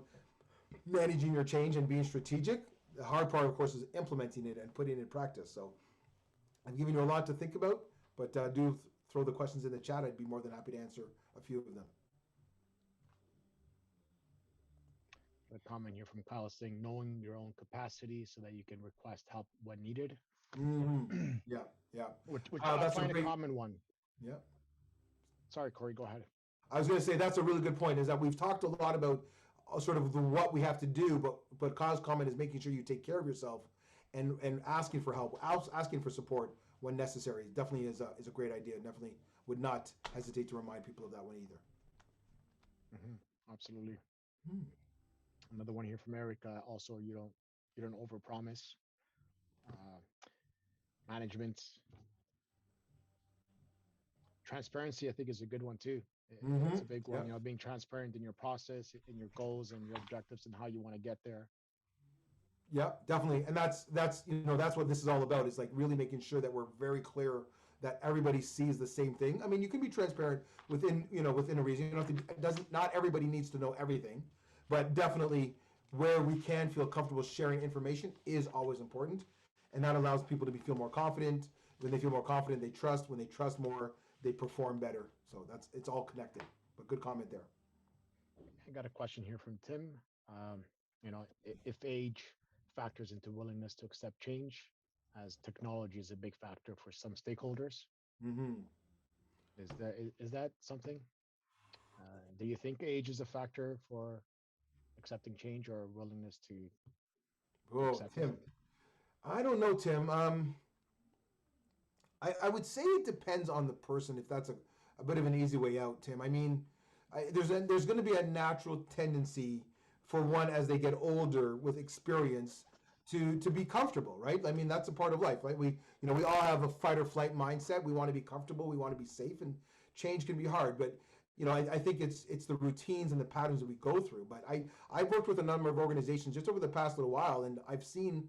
managing your change and being strategic. The hard part, of course, is implementing it and putting it in practice. So I'm giving you a lot to think about, but throw the questions in the chat. I'd be more than happy to answer a few of them. A comment here from Kyle saying knowing your own capacity so that you can request help when needed, Mm-hmm. Yeah, yeah. which I That's a find a great. common one. Yeah. Sorry, Corey, go ahead. I was going to say that's a really good point. Is that we've talked a lot about sort of the what we have to do, but Kyle's comment is making sure you take care of yourself and asking for help, asking for support when necessary. Definitely is a great idea. Definitely would not hesitate to remind people of that one either. Absolutely. Hmm. Another one here from Eric. Also, you don't overpromise. Uh, management transparency, I think, is a good one too. Mm-hmm. It's a big Yeah. one. Being transparent in your process, in your goals, and your objectives, and how you want to get there. Yeah, definitely, and that's that's what this is all about. Is like really making sure that we're very clear that everybody sees the same thing. I mean, you can be transparent within within a reason. You don't have to, it doesn't not everybody needs to know everything, but definitely where we can feel comfortable sharing information is always important, and that allows people to feel more confident. When they feel more confident, they trust. When they trust more, they perform better. So it's all connected. But good comment there. I got a question here from Tim. Um, if age factors into willingness to accept change, as technology is a big factor for some stakeholders, Mm-hmm. is that something? Do you think age is a factor for accepting change or willingness to Oh, accept it? Tim. I don't know, Tim. I would say it depends on the person if that's a bit of an easy way out, Tim. I mean, there's going to be a natural tendency for one as they get older with experience to be comfortable, right? I mean, that's a part of life, right? We all have a fight or flight mindset. We want to be comfortable, we want to be safe, and change can be hard. But I think it's the routines and the patterns that we go through. But I've worked with a number of organizations just over the past little while, and I've seen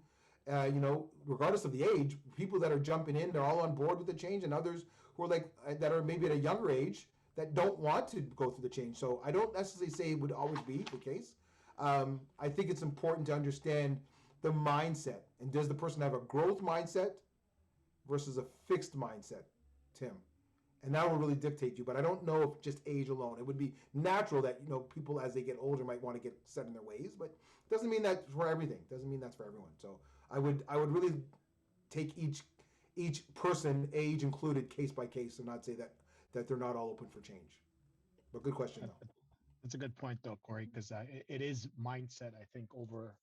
regardless of the age, people that are jumping in, they're all on board with the change, and others who are like that are maybe at a younger age that don't want to go through the change. So I don't necessarily say it would always be the case. I think it's important to understand the mindset, and does the person have a growth mindset versus a fixed mindset, Tim? And that will really dictate you. But I don't know if just age alone. It would be natural that people as they get older might want to get set in their ways, but it doesn't mean that's for everything. It doesn't mean that's for everyone. So I would really take each person, age included, case by case, and not say that they're not all open for change. But good question That- though. That's a good point, though, Corey, because it is mindset, I think, over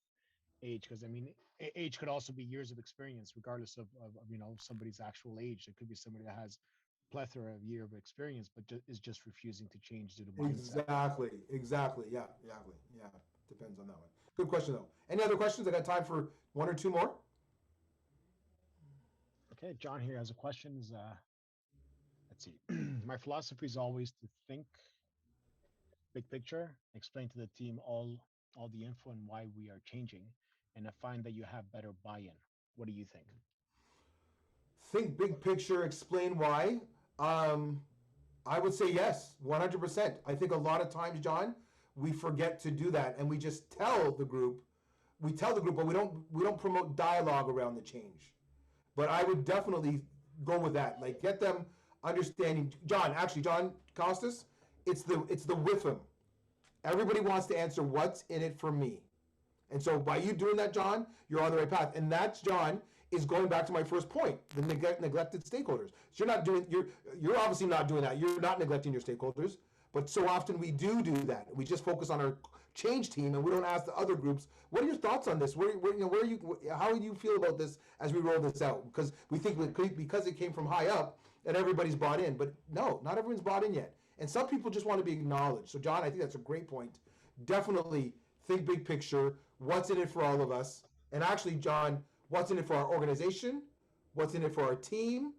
age. Because I mean, age could also be years of experience, regardless of somebody's actual age. It could be somebody that has plethora of year of experience, but is just refusing to change due to mindset. Exactly. Exactly. Yeah. Exactly. Yeah. Depends on that one. Good question though. Any other questions? I got time for one or two more. Okay, John here has a question. Let's see. My philosophy is always to think big picture, explain to the team all the info and why we are changing, and I find that you have better buy-in. What do you think? Think big picture. Explain why. Um, I would say yes, 100%. I think a lot of times, John, we forget to do that, and we just tell the group. We tell the group, but we don't promote dialogue around the change. But I would definitely go with that. Like get them understanding. John Costas, it's the with them. Everybody wants to answer what's in it for me. And so by you doing that, John, you're on the right path. And that's John is going back to my first point, the neglected stakeholders. So you're obviously not doing that. You're not neglecting your stakeholders. But so often we do that. We just focus on our change team and we don't ask the other groups, what are your thoughts on this? How do you feel about this as we roll this out? Because we think because it came from high up that everybody's bought in. But no, not everyone's bought in yet. And some people just want to be acknowledged. So John, I think that's a great point. Definitely think big picture, what's in it for all of us. And actually, John, what's in it for our organization, what's in it for our team,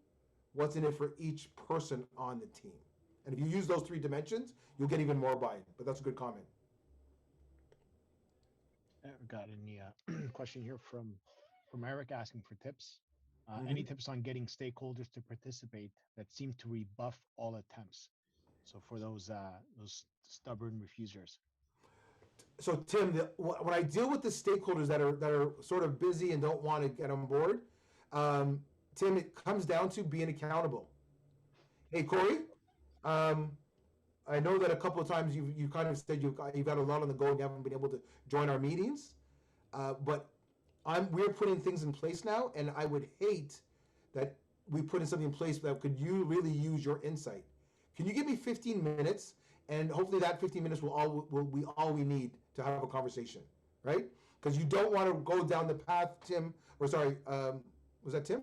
what's in it for each person on the team. And if you use those three dimensions, you'll get even more buy-in. But that's a good comment. We got any question here from Eric asking for tips. Any Mhm. tips on getting stakeholders to participate that seem to rebuff all attempts? So for those stubborn refusers. So Tim, when I deal with the stakeholders that are sort of busy and don't want to get on board, um, Tim, it comes down to being accountable. Hey Corey, um, I know that a couple of times you kind of said you've got a lot on the go and you haven't been able to join our meetings, but we're putting things in place now, and I would hate that we put in something in place that could you really use your insight. Can you give me 15 minutes, and hopefully that 15 minutes will be all we need to have a conversation, right? Because you don't want to go down the path, Tim, or sorry, was that Tim?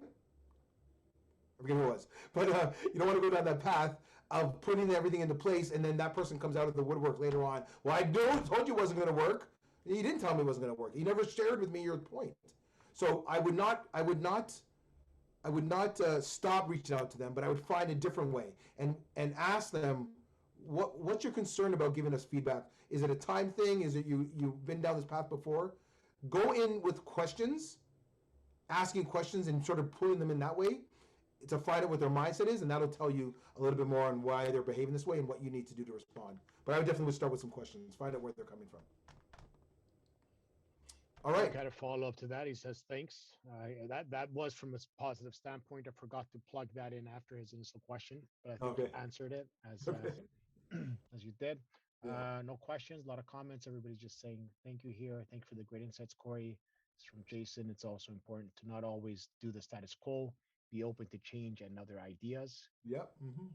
I forget who it was, but you don't want to go down that path of putting everything into place, and then that person comes out of the woodwork later on. Well, told you it wasn't going to work. You didn't tell me it wasn't going to work. You never shared with me your point. So I would not stop reaching out to them, but I would find a different way and ask them what's your concern about giving us feedback. Is it a time thing? Is it you've been down this path before? Go in with questions, asking questions, and sort of pulling them in that way to find out what their mindset is, and that'll tell you a little bit more on why they're behaving this way and what you need to do to respond. But I would definitely start with some questions, find out where they're coming from. All right. Quick had a follow up to that. He says thanks. That was from a positive standpoint. I forgot to plug that in after his initial question, but I think you Okay. answered it as Okay. as you did. Yeah. No questions, a lot of comments. Everybody's just saying thank you here. Thank you for the great insights, Corey. It's from Jason. It's also important to not always do the status quo. Be open to change and other ideas. Yep. Mm-hmm.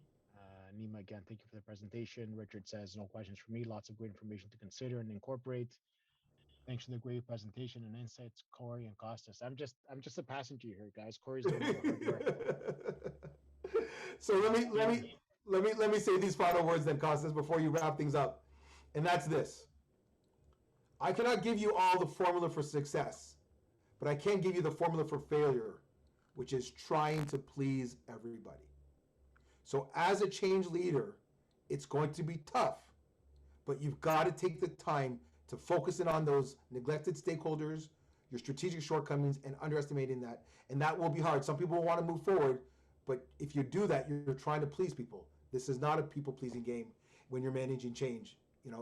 Nima, again, thank you for the presentation. Richard says, no questions for me. Lots of great information to consider and incorporate. Thanks for the great presentation and insights, Corey and Costas. I'm just a passenger here, guys. Corey's doing all the hard work. So let me He, let me let me say these final words then, Costas, before you wrap things up, and that's this: I cannot give you all the formula for success, but I can give you the formula for failure, which is trying to please everybody. So as a change leader, it's going to be tough, but you've got to take the time to focus in on those neglected stakeholders, your strategic shortcomings, and underestimating that. And that will be hard. Some people want to move forward, but if you do that, you're trying to please people. This is not a people pleasing game when you're managing change.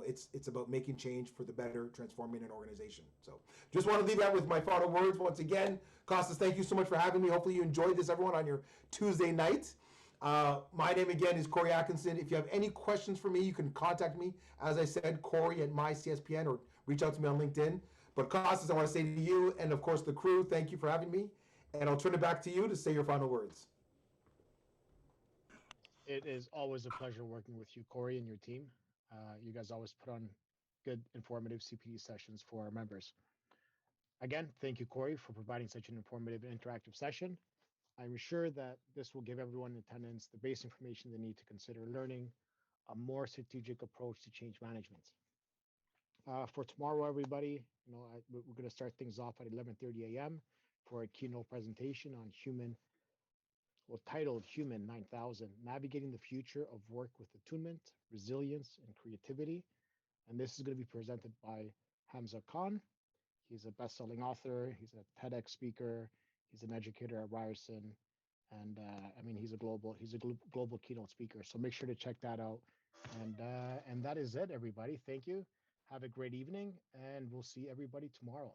It's about making change for the better, transforming an organization. So just want to leave that with my final words once again. Costas, thank you so much for having me. Hopefully you enjoyed this, everyone, on your Tuesday night. My name again is Corey Atkinson. If you have any questions for me, you can contact me. As I said, Corey at myCSPN, or reach out to me on LinkedIn. But Costas, I want to say to you and of course the crew, thank you for having me. And I'll turn it back to you to say your final words. it is always a pleasure working with you, Corey, and your team. You guys always put on good, informative CPD sessions for our members. Again, thank you, Corey, for providing such an informative and interactive session. I'm sure that this will give everyone in attendance the base information they need to consider learning a more strategic approach to change management. For tomorrow, everybody, we're going to start things off at 11:30 a.m. for a keynote presentation on titled Human 9000, Navigating the Future of Work with Attunement, Resilience, and Creativity. And this is going to be presented by Hamza Khan. He's a best-selling author. He's a TEDx speaker. He's an educator at Ryerson, and I mean he's a global keynote speaker. So make sure to check that out. And that is it, everybody. Thank you. Have a great evening, and we'll see everybody tomorrow.